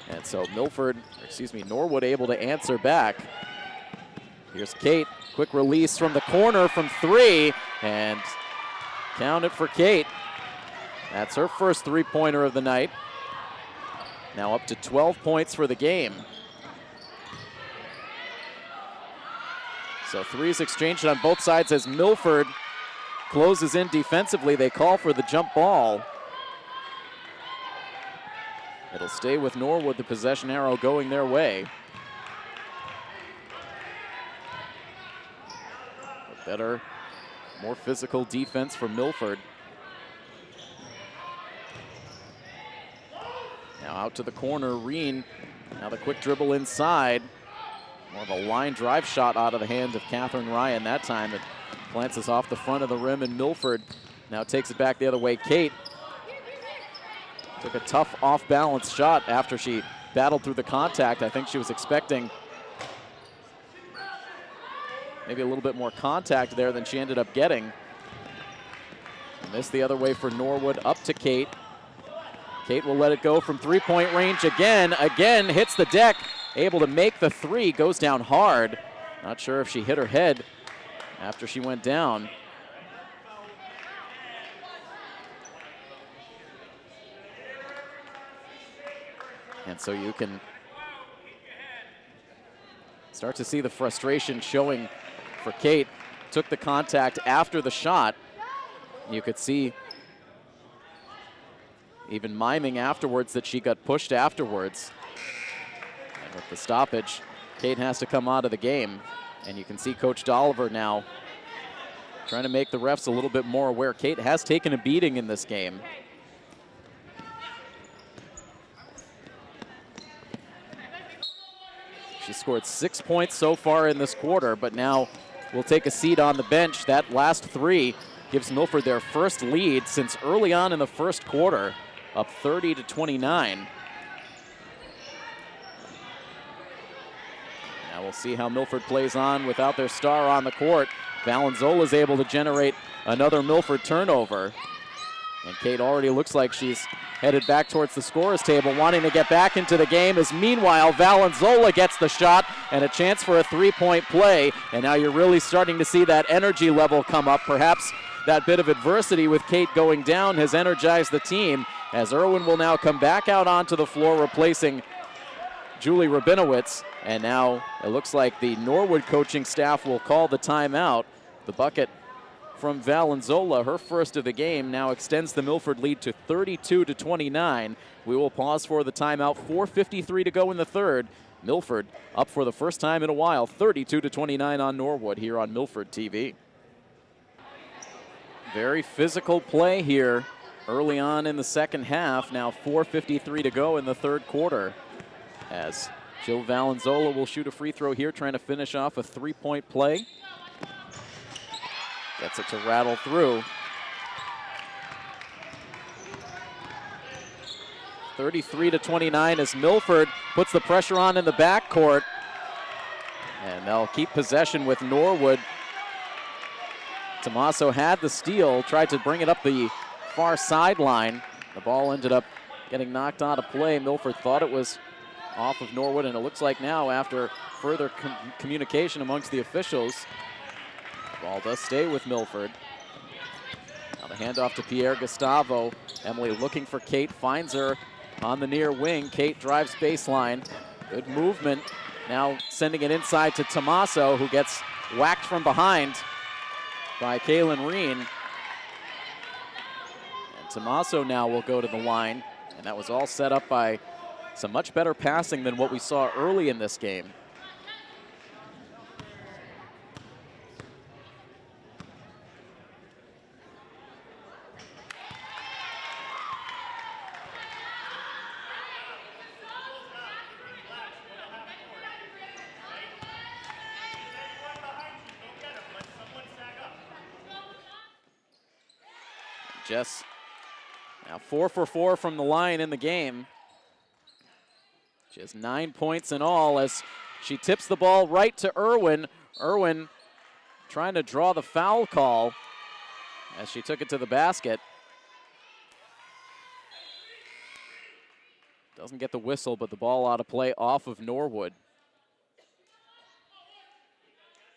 And so Norwood able to answer back. Here's Kate, quick release from the corner from 3, and count it for Kate. That's her first 3-pointer of the night. Now up to 12 points for the game. So threes exchanged on both sides as Milford closes in defensively. They call for the jump ball. It'll stay with Norwood, the possession arrow going their way. A better, more physical defense for Milford. Now out to the corner, Reen. Now the quick dribble inside. More of a line drive shot out of the hands of Catherine Ryan. That time it glances off the front of the rim, and Milford now takes it back the other way. Kate took a tough off-balance shot after she battled through the contact. I think she was expecting maybe a little bit more contact there than she ended up getting. Missed the other way for Norwood, up to Kate. Kate will let it go from 3-point range again, hits the deck, able to make the 3, goes down hard. Not sure if she hit her head after she went down. And so you can start to see the frustration showing for Kate. Took the contact after the shot. You could see even miming afterwards that she got pushed afterwards. And with the stoppage, Kate has to come out of the game. And you can see Coach Dolliver now trying to make the refs a little bit more aware. Kate has taken a beating in this game. She scored 6 points so far in this quarter, but now will take a seat on the bench. That last three gives Milford their first lead since early on in the first quarter, up 30-29. Now we'll see how Milford plays on without their star on the court. Valenzola is able to generate another Milford turnover. And Kate already looks like she's headed back towards the scorer's table, wanting to get back into the game, as meanwhile Valenzola gets the shot and a chance for a three-point play. And now you're really starting to see that energy level come up. Perhaps that bit of adversity with Kate going down has energized the team, as Irwin will now come back out onto the floor, replacing Julie Rabinowitz. And now it looks like the Norwood coaching staff will call the timeout. The bucket from Valenzola, her first of the game, now extends the Milford lead to 32-29. We will pause for the timeout. 4:53 to go in the third. Milford up for the first time in a while, 32-29 on Norwood here on Milford TV. Very physical play here early on in the second half. Now 4:53 to go in the third quarter, as Jill Valenzola will shoot a free throw here, trying to finish off a three-point play. Gets it to rattle through. 33-29 as Milford puts the pressure on in the backcourt. And they'll keep possession with Norwood. Tommaso had the steal, tried to bring it up the far sideline. The ball ended up getting knocked out of play. Milford thought it was off of Norwood, and it looks like now, after further communication amongst the officials, the ball does stay with Milford. Now the handoff to Pierre Gustavo. Emily looking for Kate, finds her on the near wing. Kate drives baseline. Good movement. Now sending it inside to Tommaso, who gets whacked from behind by Kaylin Reen. And Tommaso now will go to the line. And that was all set up by some much better passing than what we saw early in this game. Jess now 4 for 4 from the line in the game. She has 9 points in all as she tips the ball right to Irwin. Irwin trying to draw the foul call as she took it to the basket. Doesn't get the whistle, but the ball out of play off of Norwood.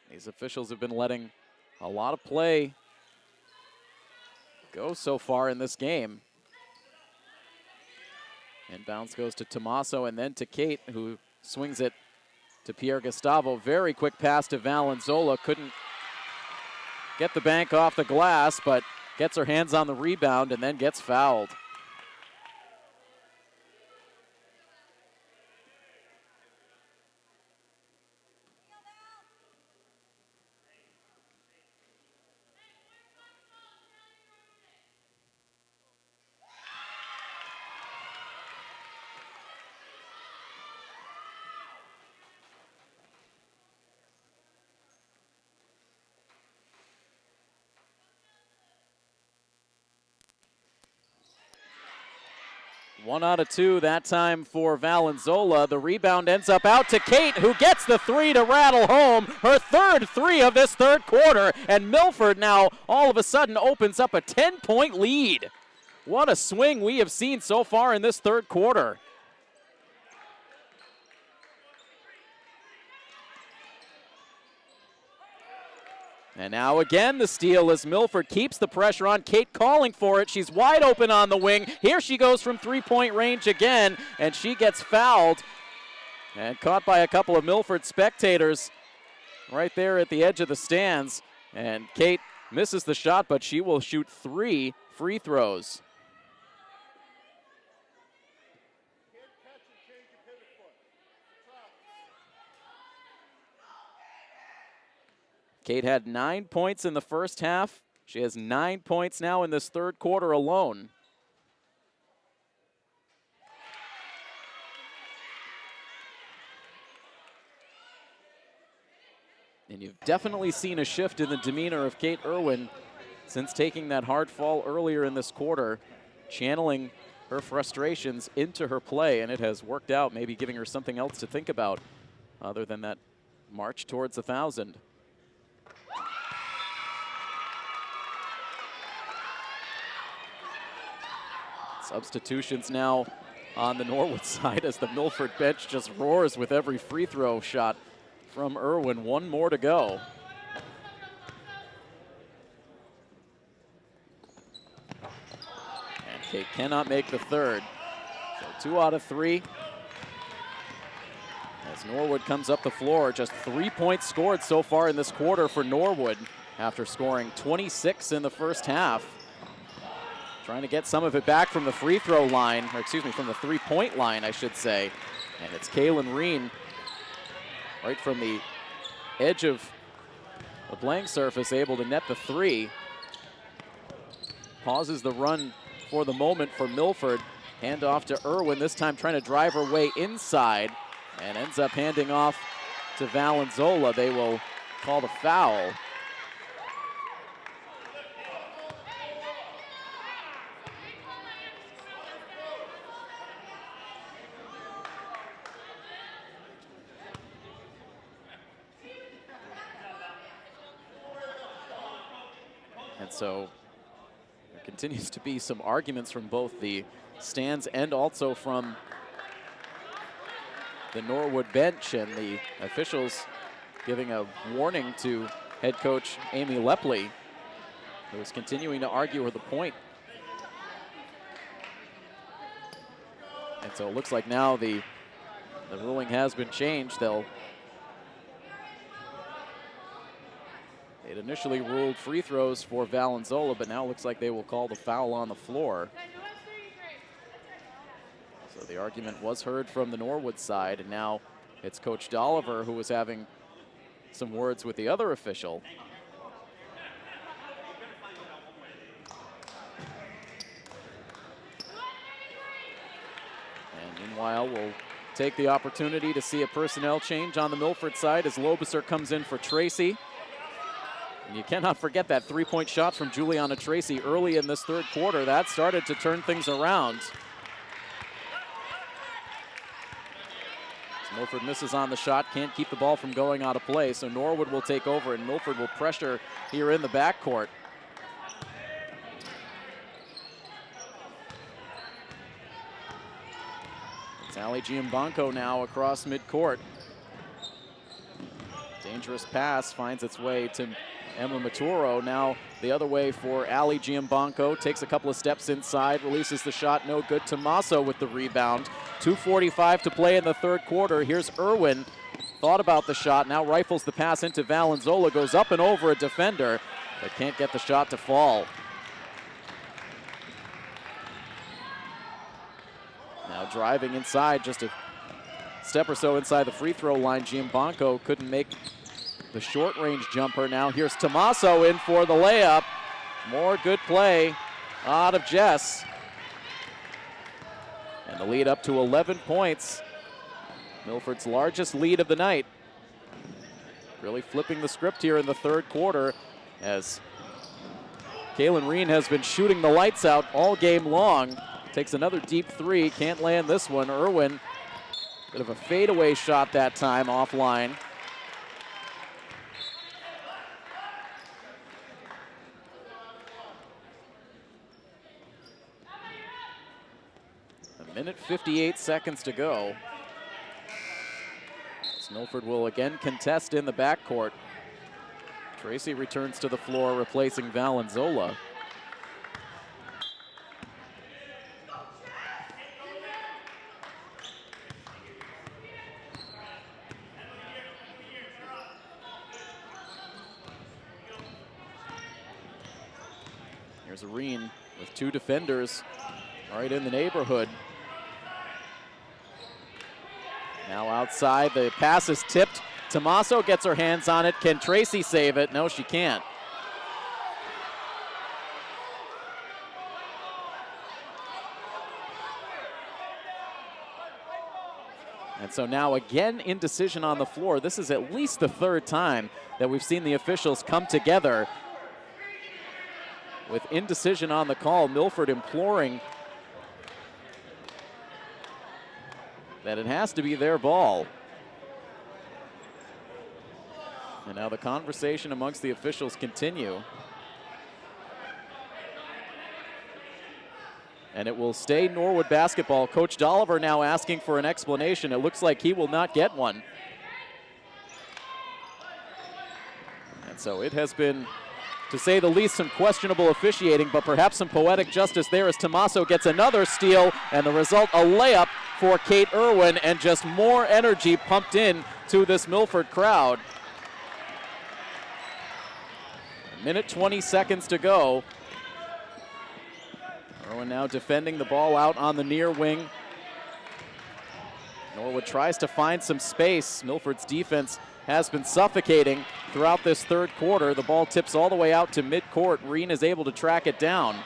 These officials have been letting a lot of play go so far in this game. Inbounds goes to Tommaso and then to Kate, who swings it to Pierre Gustavo. Very quick pass to Valenzola. Couldn't get the bank off the glass, but gets her hands on the rebound and then gets fouled. One out of two that time for Valenzola. The rebound ends up out to Kate, who gets the three to rattle home. Her third three of this third quarter. And Milford now all of a sudden opens up a 10-point lead. What a swing we have seen so far in this third quarter. And now again the steal as Milford keeps the pressure on. Kate calling for it. She's wide open on the wing. Here she goes from three-point range again, and she gets fouled and caught by a couple of Milford spectators right there at the edge of the stands. And Kate misses the shot, but she will shoot 3 free throws. Kate had 9 points in the first half. She has 9 points now in this third quarter alone. And you've definitely seen a shift in the demeanor of Kate Irwin since taking that hard fall earlier in this quarter, channeling her frustrations into her play, and it has worked out, maybe giving her something else to think about other than that march towards 1,000. Substitutions now on the Norwood side as the Milford bench just roars with every free throw shot from Irwin. 1 more to go. And Kate cannot make the third. So 2 out of 3. As Norwood comes up the floor, just 3 points scored so far in this quarter for Norwood after scoring 26 in the first half. Trying to get some of it back from the free throw line, or excuse me, from the three-point line, I should say. And it's Kaylin Reen right from the edge of the playing surface, able to net the 3. Pauses the run for the moment for Milford. Hand off to Irwin, this time trying to drive her way inside, and ends up handing off to Valenzola. They will call the foul. And so there continues to be some arguments from both the stands and also from the Norwood bench, and the officials giving a warning to head coach Amy Lepley, who is continuing to argue with the point. And so it looks like now the ruling has been changed. It initially ruled free throws for Valenzola, but now looks like they will call the foul on the floor. So the argument was heard from the Norwood side, and now it's Coach Dolliver who was having some words with the other official. And meanwhile, we'll take the opportunity to see a personnel change on the Milford side as Lobiser comes in for Tracy. And you cannot forget that three-point shot from Juliana Tracy early in this third quarter. That started to turn things around. As Milford misses on the shot, can't keep the ball from going out of play, so Norwood will take over, and Milford will pressure here in the backcourt. It's Ali Giambanco now across midcourt. Dangerous pass finds its way to Emma Maturo. Now the other way for Ali Giambanco. Takes a couple of steps inside, releases the shot, no good. Tommaso with the rebound. 2:45 to play in the third quarter. Here's Irwin. Thought about the shot, now rifles the pass into Valenzola, goes up and over a defender, but can't get the shot to fall. Now driving inside, just a step or so inside the free throw line. Giambanco couldn't make the short range jumper. Now here's Tommaso in for the layup. More good play out of Jess. And the lead up to 11 points. Milford's largest lead of the night. Really flipping the script here in the third quarter as Kaylin Reen has been shooting the lights out all game long. Takes another deep three, can't land this one. Irwin, bit of a fadeaway shot that time, offline. A minute 58 seconds to go. Milford will again contest in the backcourt. Tracy returns to the floor, replacing Valenzola. Here's Irwin with two defenders right in the neighborhood. Now outside, the pass is tipped. Tommaso gets her hands on it. Can Tracy save it? No, she can't. And so now again, indecision on the floor. This is at least the third time that we've seen the officials come together with indecision on the call. Milford imploring that it has to be their ball. And now the conversation amongst the officials continue. And it will stay Norwood basketball. Coach Dolliver now asking for an explanation. It looks like he will not get one. And so it has been, to say the least, some questionable officiating, but perhaps some poetic justice there as Tommaso gets another steal, and the result, a layup for Kate Irwin, and just more energy pumped in to this Milford crowd. Minute 20 seconds to go. Irwin now defending the ball out on the near wing. Norwood tries to find some space. Milford's defense has been suffocating throughout this third quarter. The ball tips all the way out to midcourt. Reen is able to track it down.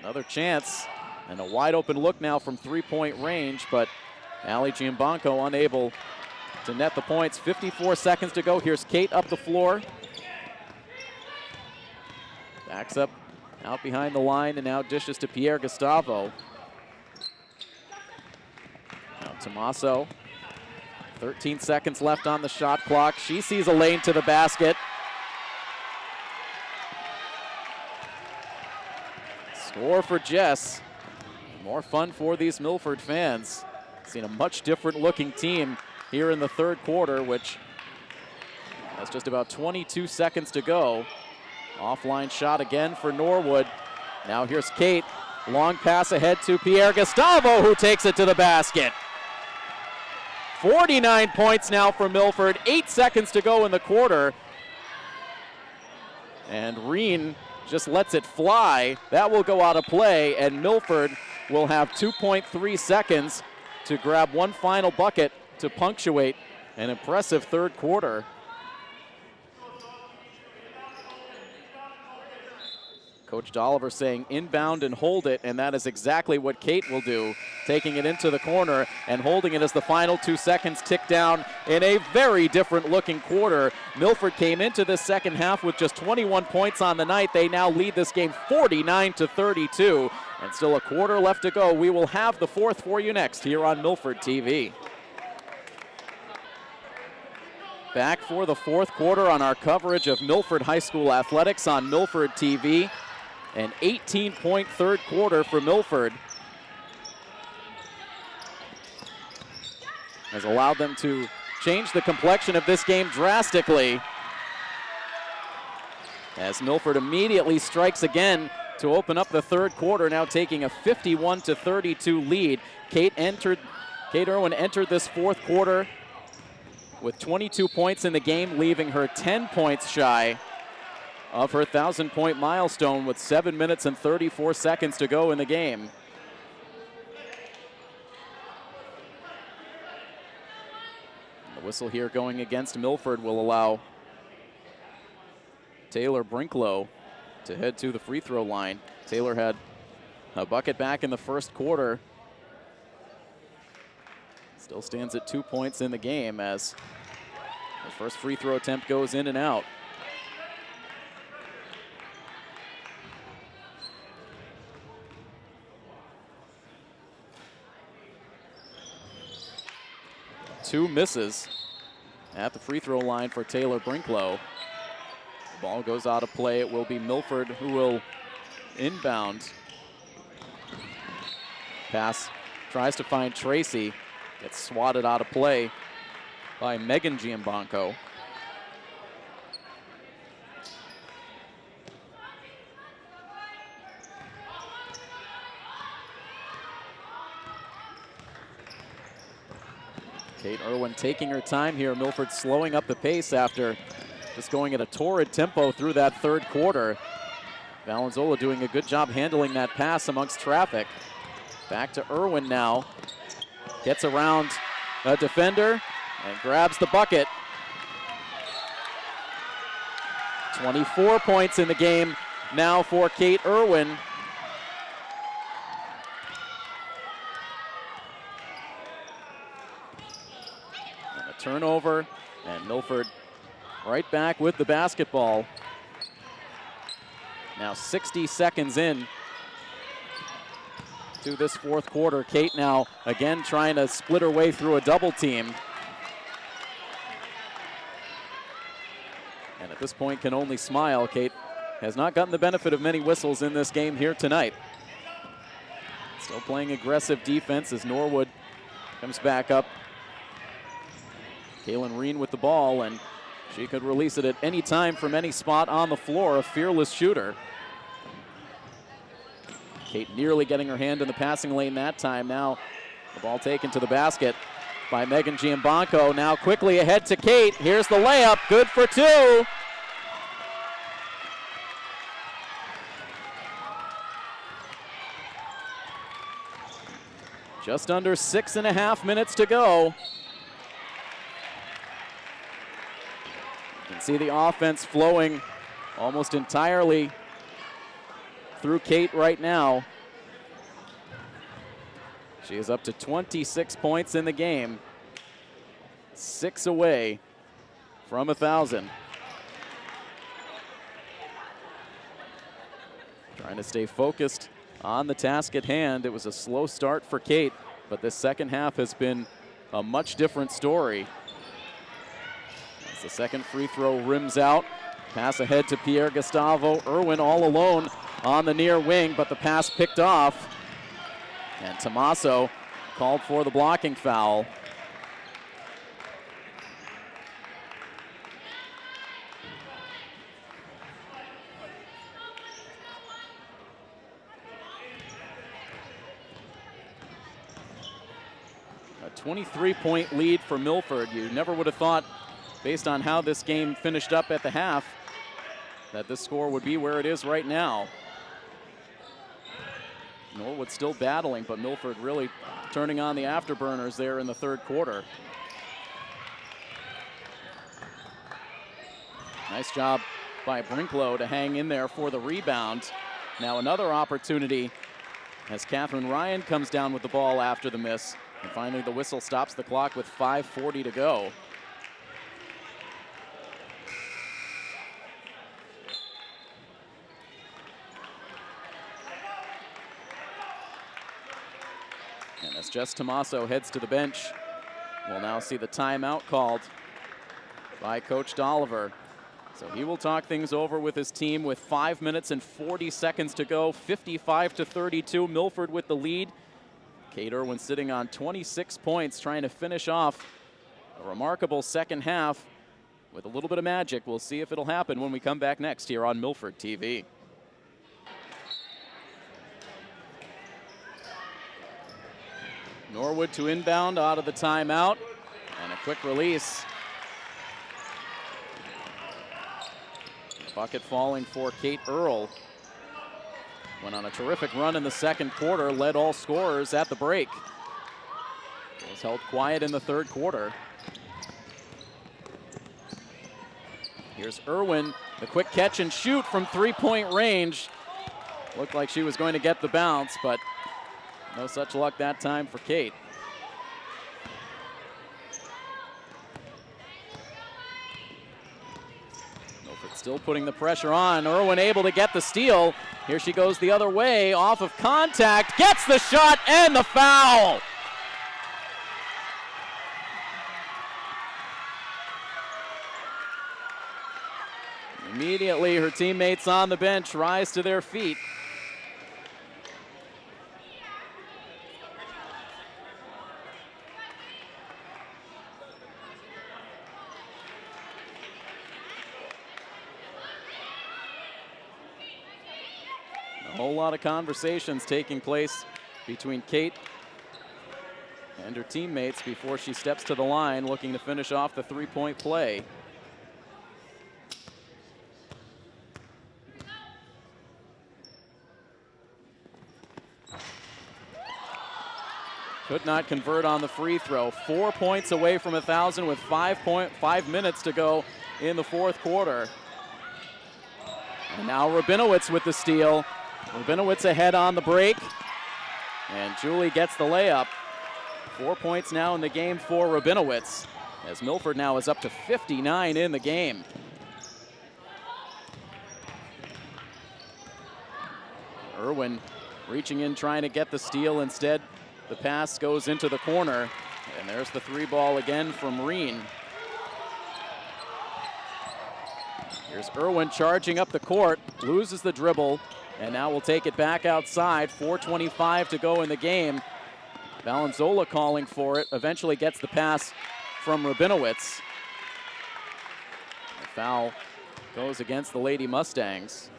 Another chance and a wide open look now from three-point range, but Ali Giambanco unable to net the points. 54 seconds to go. Here's Kate up the floor. Backs up out behind the line and now dishes to Pierre Gustavo. Now Tommaso, 13 seconds left on the shot clock. She sees a lane to the basket. Score for Jess. More fun for these Milford fans. Seen a much different looking team here in the third quarter, which has just about 22 seconds to go. Offline shot again for Norwood. Now here's Kate. Long pass ahead to Pierre Gustavo, who takes it to the basket. 49 points now for Milford. 8 seconds to go in the quarter. And Reen just lets it fly. That will go out of play, and Milford will have 2.3 seconds to grab one final bucket to punctuate an impressive third quarter. Coach Dolliver saying inbound and hold it, and that is exactly what Kate will do, taking it into the corner and holding it as the final 2 seconds tick down in a very different looking quarter. Milford came into this second half with just 21 points on the night. They now lead this game 49-32, and still a quarter left to go. We will have the fourth for you next here on Milford TV. Back for the fourth quarter on our coverage of Milford High School athletics on Milford TV. An 18-point third quarter for Milford has allowed them to change the complexion of this game drastically, as Milford immediately strikes again to open up the third quarter, now taking a 51-32 lead. Kate Irwin entered this fourth quarter with 22 points in the game, leaving her 10 points shy of her 1,000-point milestone with 7 minutes and 34 seconds to go in the game. The whistle here going against Milford will allow Taylor Brinklow to head to the free throw line. Taylor had a bucket back in the first quarter. Still stands at 2 points in the game as the first free throw attempt goes in and out. Two misses at the free throw line for Taylor Brinklow. The ball goes out of play. It will be Milford who will inbound. Pass tries to find Tracy. Gets swatted out of play by Megan Giambanco. Kate Irwin taking her time here. Milford slowing up the pace after just going at a torrid tempo through that third quarter. Valenzola doing a good job handling that pass amongst traffic. Back to Irwin now. Gets around a defender and grabs the bucket. 24 points in the game now for Kate Irwin. And a turnover, and Milford right back with the basketball. Now 60 seconds in to this fourth quarter. Kate now again trying to split her way through a double team. And at this point can only smile. Kate has not gotten the benefit of many whistles in this game here tonight. Still playing aggressive defense as Norwood comes back up. Kaylin Reen with the ball, and she could release it at any time from any spot on the floor. A fearless shooter. Kate nearly getting her hand in the passing lane that time. Now the ball taken to the basket by Megan Giambanco. Now quickly ahead to Kate. Here's the layup, good for two. Just under 6.5 minutes to go. You can see the offense flowing almost entirely through Kate right now. She is up to 26 points in the game. 6 away from 1,000. Trying to stay focused on the task at hand. It was a slow start for Kate, but this second half has been a much different story. As the second free throw rims out, pass ahead to Pierre Gustavo. Irwin all alone on the near wing, but the pass picked off. And Tommaso called for the blocking foul. A 23-point lead for Milford. You never would have thought, based on how this game finished up at the half, that this score would be where it is right now. Norwood still battling, but Milford really turning on the afterburners there in the third quarter. Nice job by Brinklow to hang in there for the rebound. Now another opportunity as Catherine Ryan comes down with the ball after the miss. And finally the whistle stops the clock with 5:40 to go. And as Jess Tommaso heads to the bench, we'll now see the timeout called by Coach Dolliver. So he will talk things over with his team with 5 minutes and 40 seconds to go. 55-32, Milford with the lead. Kate Irwin sitting on 26 points, trying to finish off a remarkable second half with a little bit of magic. We'll see if it'll happen when we come back next here on Milford TV. Norwood to inbound out of the timeout, and a quick release. Bucket falling for Kate Earl. Went on a terrific run in the second quarter, led all scorers at the break. It was held quiet in the third quarter. Here's Irwin, the quick catch and shoot from three-point range. Looked like she was going to get the bounce, but no such luck that time for Kate. Milford still putting the pressure on. Irwin able to get the steal. Here she goes the other way, off of contact, gets the shot and the foul. Immediately her teammates on the bench rise to their feet. A whole lot of conversations taking place between Kate and her teammates before she steps to the line looking to finish off the three-point play. Could not convert on the free throw. 4 points away from 1,000 with 5 minutes to go in the fourth quarter. And now Rabinowitz with the steal. Rabinowitz ahead on the break. And Julie gets the layup. 4 points now in the game for Rabinowitz, as Milford now is up to 59 in the game. Irwin reaching in, trying to get the steal. Instead, the pass goes into the corner. And there's the three ball again from Reen. Here's Irwin charging up the court, loses the dribble, and now we'll take it back outside. 4:25 to go in the game. Valenzola calling for it, eventually gets the pass from Rabinowitz. The foul goes against the Lady Mustangs.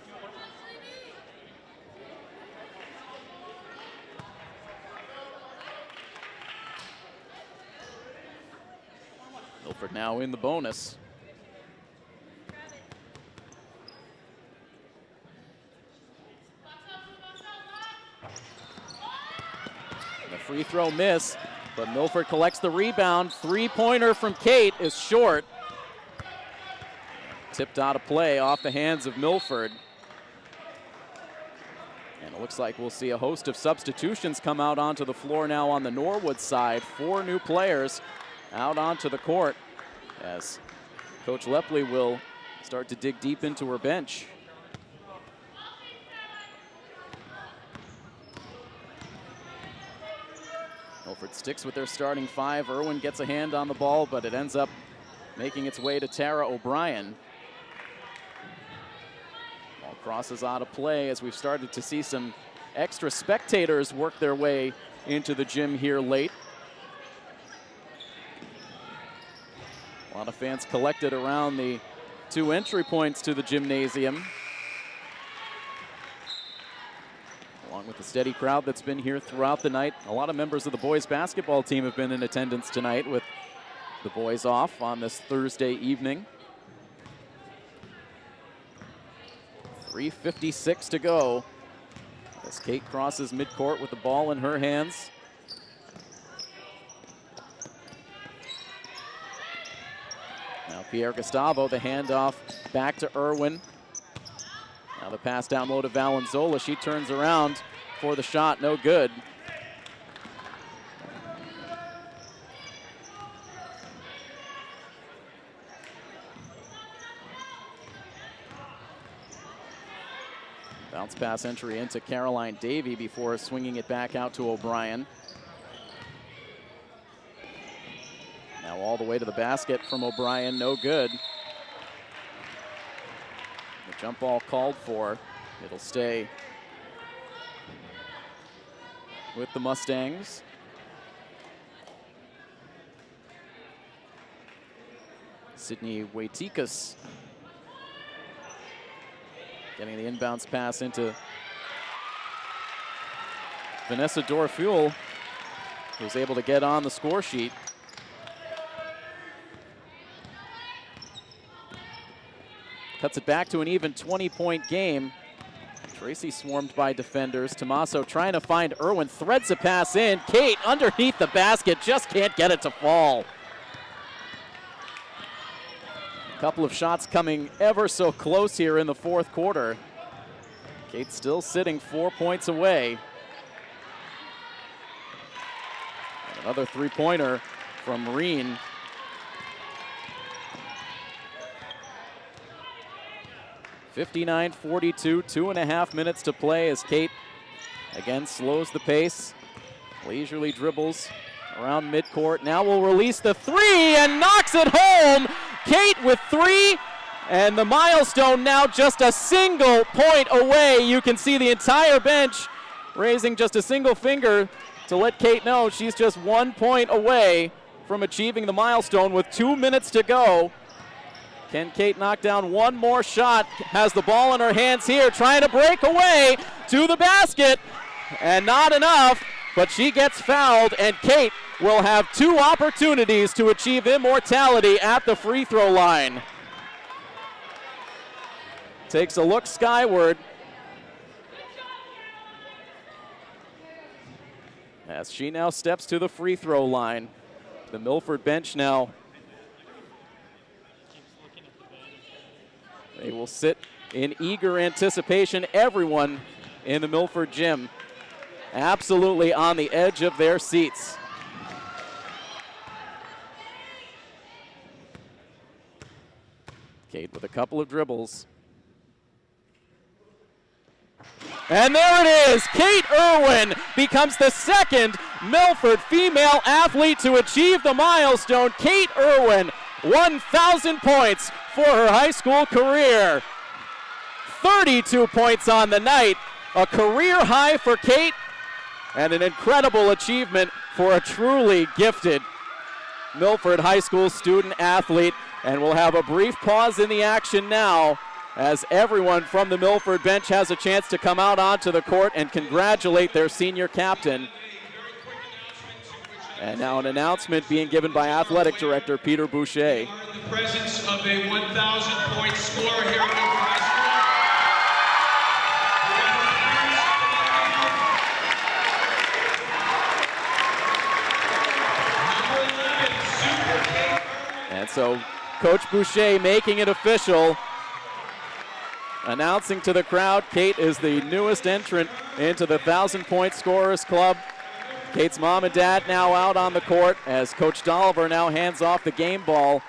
Milford now in the bonus. The free throw miss, but Milford collects the rebound. Three-pointer from Kate is short. Tipped out of play off the hands of Milford. And it looks like we'll see a host of substitutions come out onto the floor now on the Norwood side. 4 new players out onto the court as Coach Lepley will start to dig deep into her bench. Milford sticks with their starting 5. Irwin gets a hand on the ball, but it ends up making its way to Tara O'Brien. Ball crosses out of play as we've started to see some extra spectators work their way into the gym here late. A lot of fans collected around the 2 entry points to the gymnasium, along with the steady crowd that's been here throughout the night. A lot of members of the boys basketball team have been in attendance tonight with the boys off on this Thursday evening. 3:56 to go as Kate crosses midcourt with the ball in her hands. Now Pierre Gustavo, the handoff back to Irwin. Now the pass down low to Valenzola. She turns around for the shot, no good. Bounce pass entry into Caroline Davey before swinging it back out to O'Brien. Now all the way to the basket from O'Brien, no good. The jump ball called for. It'll stay with the Mustangs. Sydney Waitikas getting the inbounds pass into Vanessa Dorfuel, who's able to get on the score sheet. Cuts it back to an even 20-point game. Tracy swarmed by defenders. Tommaso trying to find Irwin, threads a pass in. Kate underneath the basket, just can't get it to fall. A couple of shots coming ever so close here in the fourth quarter. Kate still sitting 4 points away. And another three-pointer from Reen. (59-42), 2.5 minutes to play as Kate again slows the pace. Leisurely dribbles around midcourt. Now will release the three and knocks it home. Kate with 3, and the milestone now just a single point away. You can see the entire bench raising just a single finger to let Kate know she's just 1 point away from achieving the milestone with 2 minutes to go. Can Kate knock down one more shot? Has the ball in her hands here, trying to break away to the basket, and not enough. but she gets fouled, and Kate will have 2 opportunities to achieve immortality at the free throw line. Takes a look skyward as she now steps to the free throw line. The Milford bench now, they will sit in eager anticipation. Everyone in the Milford gym absolutely on the edge of their seats. Kate with a couple of dribbles. And there it is! Kate Irwin becomes the second Milford female athlete to achieve the milestone. Kate Irwin, 1,000 points for her high school career. 32 points on the night, a career high for Kate, and an incredible achievement for a truly gifted Milford High School student athlete. And we'll have a brief pause in the action now as everyone from the Milford bench has a chance to come out onto the court and congratulate their senior captain. And now an announcement being given by Athletic Director Peter Boucher. In the presence of a 1,000-point scorer here at Milford High School. And so Coach Boucher making it official, announcing to the crowd, Kate is the newest entrant into the 1,000-point scorers club. Kate's mom and dad now out on the court as Coach Dolliver now hands off the game ball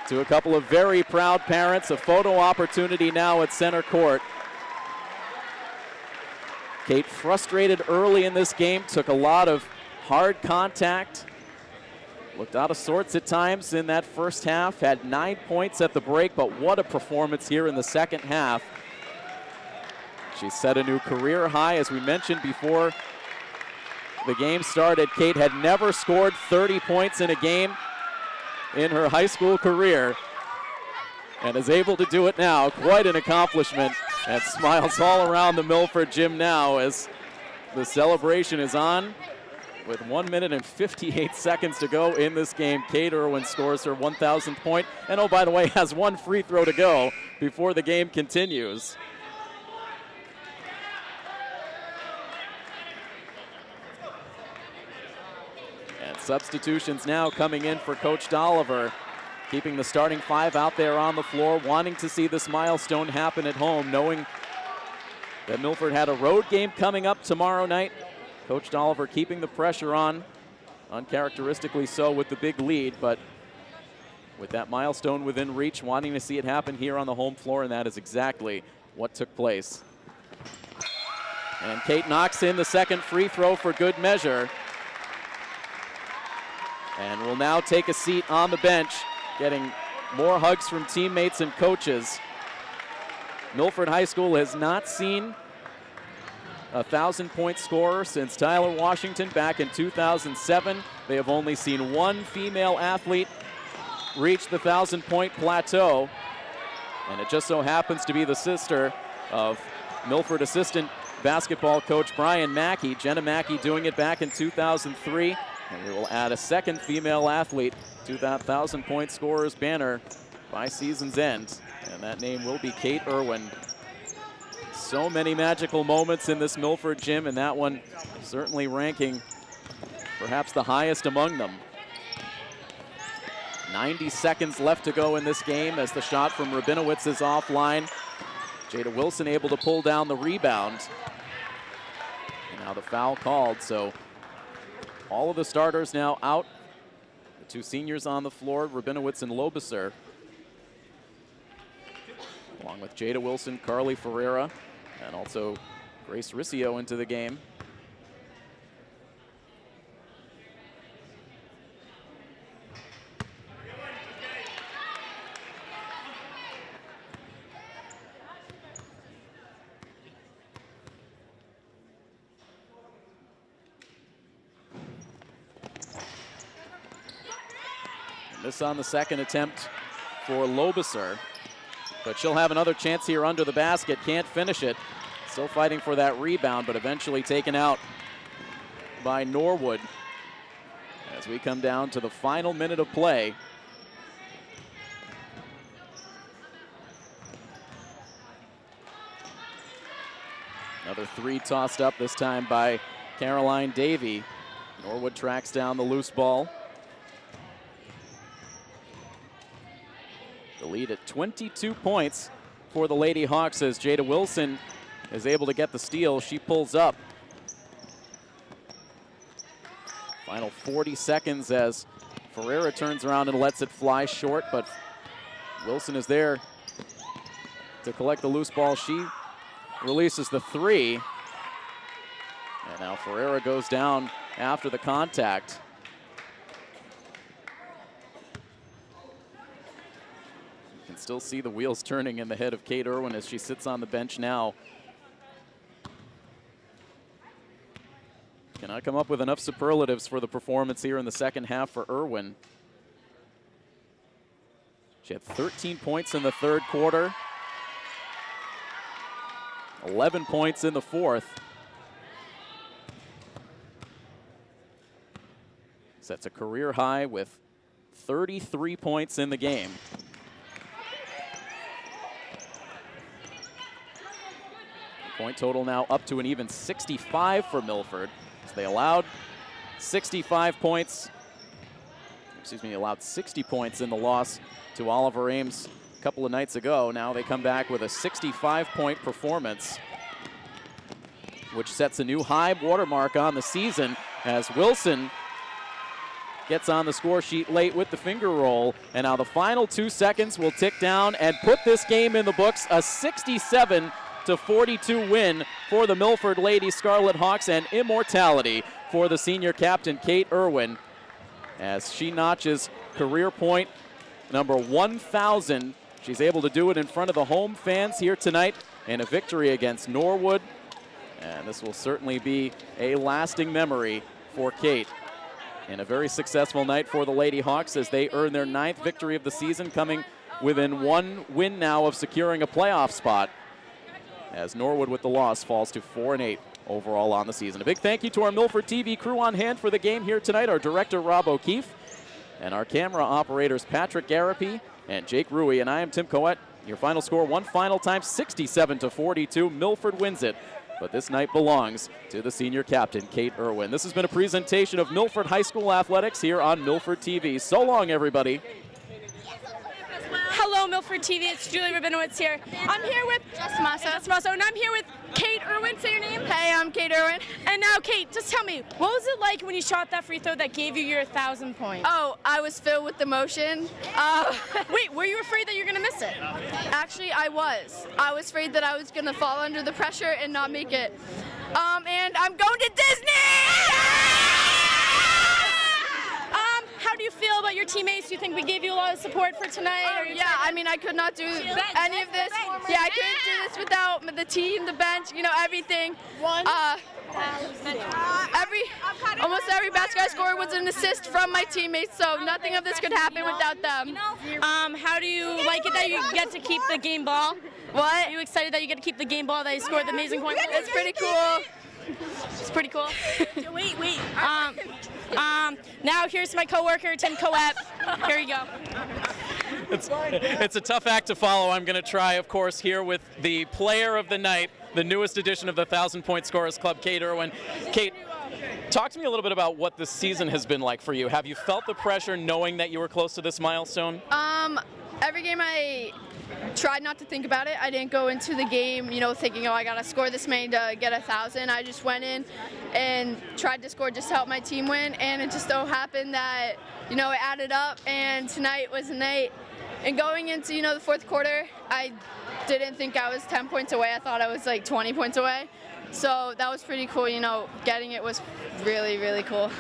to a couple of very proud parents. A photo opportunity now at center court. Kate frustrated early in this game, took a lot of hard contact. Looked out of sorts at times in that first half, had 9 points at the break, but what a performance here in the second half. She set a new career high, as we mentioned before the game started. Kate had never scored 30 points in a game in her high school career and is able to do it now. Quite an accomplishment, and smiles all around the Milford gym now as the celebration is on. With 1 minute and 58 seconds to go in this game, Kate Irwin scores her 1,000th point. And oh, by the way, has 1 free throw to go before the game continues. And substitutions now coming in for Coach Dolliver, keeping the starting 5 out there on the floor, wanting to see this milestone happen at home, knowing that Milford had a road game coming up tomorrow night. Coach Dolliver keeping the pressure on, uncharacteristically so with the big lead, but with that milestone within reach, wanting to see it happen here on the home floor, and that is exactly what took place. And Kate knocks in the second free throw for good measure, and will now take a seat on the bench, getting more hugs from teammates and coaches. Milford High School has not seen a 1,000-point scorer since Tyler Washington back in 2007. They have only seen 1 female athlete reach the 1,000-point plateau, and it just so happens to be the sister of Milford assistant basketball coach Brian Mackey. Jenna Mackey doing it back in 2003, and we will add a second female athlete to that 1,000-point scorers banner by season's end, and that name will be Kate Irwin. So many magical moments in this Milford gym, and that one certainly ranking perhaps the highest among them. 90 seconds left to go in this game as the shot from Rabinowitz is offline. Jada Wilson able to pull down the rebound. And now the foul called, so all of the starters now out. The 2 seniors on the floor, Rabinowitz and Lobiser, along with Jada Wilson, Carly Ferreira, and also Grace Riccio into the game. And this on the second attempt for Lobiser. But she'll have another chance here under the basket. Can't finish it. Still fighting for that rebound, but eventually taken out by Norwood as we come down to the final minute of play. Another three tossed up, this time by Caroline Davey. Norwood tracks down the loose ball. The lead at 22 points for the Lady Hawks as Jada Wilson is able to get the steal. She pulls up. Final 40 seconds as Ferreira turns around and lets it fly short, but Wilson is there to collect the loose ball. She releases the three. And now Ferreira goes down after the contact. You can still see the wheels turning in the head of Kate Irwin as she sits on the bench now. Cannot come up with enough superlatives for the performance here in the second half for Irwin. She had 13 points in the third quarter, 11 points in the fourth. Sets a career high with 33 points in the game. Point total now up to an even 65 for Milford. So they allowed 65 points. Excuse me, allowed 60 points in the loss to Oliver Ames a couple of nights ago. Now they come back with a 65-point performance, which sets a new high watermark on the season as Wilson gets on the score sheet late with the finger roll. And now the final 2 seconds will tick down and put this game in the books. A 67-42 win for the Milford Lady Scarlet Hawks, and immortality for the senior captain, Kate Irwin, as she notches career point number 1,000. She's able to do it in front of the home fans here tonight in a victory against Norwood. And this will certainly be a lasting memory for Kate. And a very successful night for the Lady Hawks as they earn their 9th victory of the season, coming within 1 win now of securing a playoff spot, as Norwood with the loss falls to 4-8 overall on the season. A big thank you to our Milford TV crew on hand for the game here tonight, our director Rob O'Keefe, and our camera operators Patrick Garapi and Jake Rui. And I am Tim Coette. Your final score one final time, 67-42. Milford wins it. But this night belongs to the senior captain, Kate Irwin. This has been a presentation of Milford High School Athletics here on Milford TV. So long, everybody. Hello, Milford TV. It's Julie Rabinowitz here. I'm here with Jess and I'm here with Kate Irwin. Say your name. Hey, I'm Kate Irwin. And now, Kate, just tell me, what was it like when you shot that free throw that gave you your 1,000 points? Oh, I was filled with emotion. Wait, were you afraid that you were going to miss it? Actually, I was. I was afraid that I was going to fall under the pressure and not make it. And I'm going to Disney! How do you feel about your teammates? Do you think we gave you a lot of support for tonight? Yeah, I mean, I could not do any of this. Yeah, I couldn't do this without the team, the bench, you know, everything. Almost every basket I scored was an assist from my teammates, so nothing of this could happen without them. How do you like it that you get to keep the game ball? What? Are you excited that you get to keep the game ball, that you scored the amazing point? It's pretty cool. It's pretty cool. Wait. Now here's my coworker, Tim Coette. Here you go. It's a tough act to follow. I'm going to try, of course, here with the player of the night, the newest edition of the 1,000-Point Scorers Club, Kate Irwin. Kate, talk to me a little bit about what this season has been like for you. Have you felt the pressure knowing that you were close to this milestone? Every game I tried not to think about it. I didn't go into the game, you know, thinking, oh, I got to score this many to get 1,000. I just went in and tried to score just to help my team win, and it just so happened that, you know, it added up, and tonight was the night. And going into, you know, the fourth quarter, I didn't think I was 10 points away. I thought I was like 20 points away. So that was pretty cool, you know, getting it was really, really cool.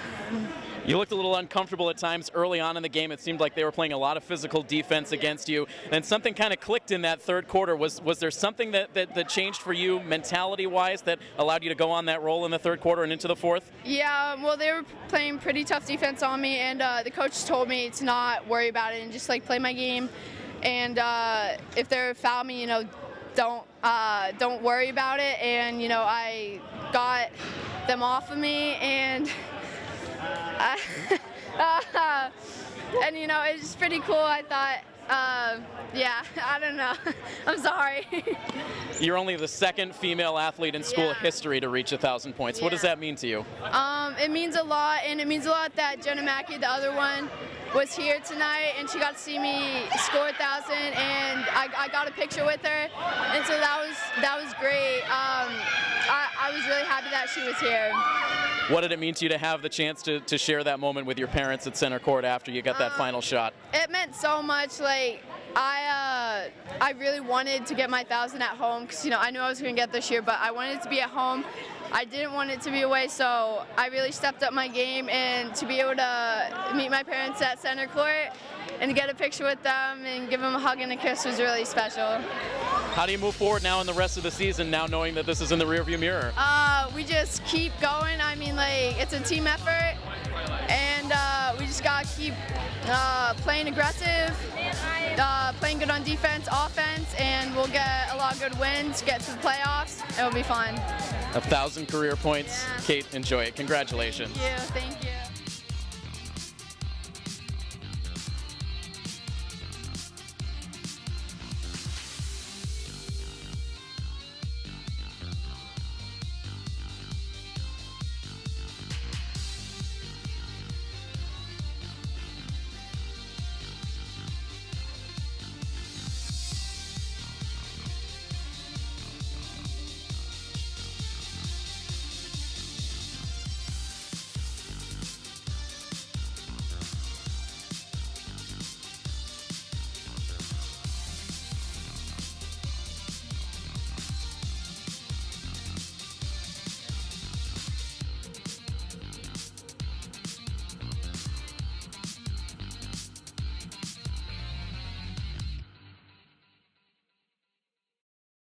You looked a little uncomfortable at times early on in the game. It seemed like they were playing a lot of physical defense against you, and something kind of clicked in that third quarter. Was there something that changed for you mentality-wise that allowed you to go on that roll in the third quarter and into the fourth? Yeah, well, they were playing pretty tough defense on me, and the coach told me to not worry about it and just like play my game. And if they foul me, you know, don't worry about it. And you know, I got them off of me, and and you know, it's just pretty cool. I thought. Yeah, I don't know. I'm sorry. You're only the second female athlete in school history to reach 1,000 points. What does that mean to you? It means a lot, and it means a lot that Jenna Mackey, the other one, was here tonight, and she got to see me score 1,000, and I got a picture with her, and so that was great. I was really happy that she was here. What did it mean to you to have the chance to share that moment with your parents at center court after you got that final shot? It meant so much. Like I really wanted to get my 1,000 at home because you know I knew I was going to get this year, but I wanted it to be at home. I didn't want it to be away, so I really stepped up my game, and to be able to meet my parents at center court and get a picture with them and give them a hug and a kiss was really special. How do you move forward now in the rest of the season, now knowing that this is in the rearview mirror? We just keep going. I mean, like, it's a team effort, and we just got to keep playing aggressive, playing good on defense, offense, and we'll get a lot of good wins, get to the playoffs. It'll be fun. 1,000 career points. Kate, enjoy it. Congratulations. Thank you.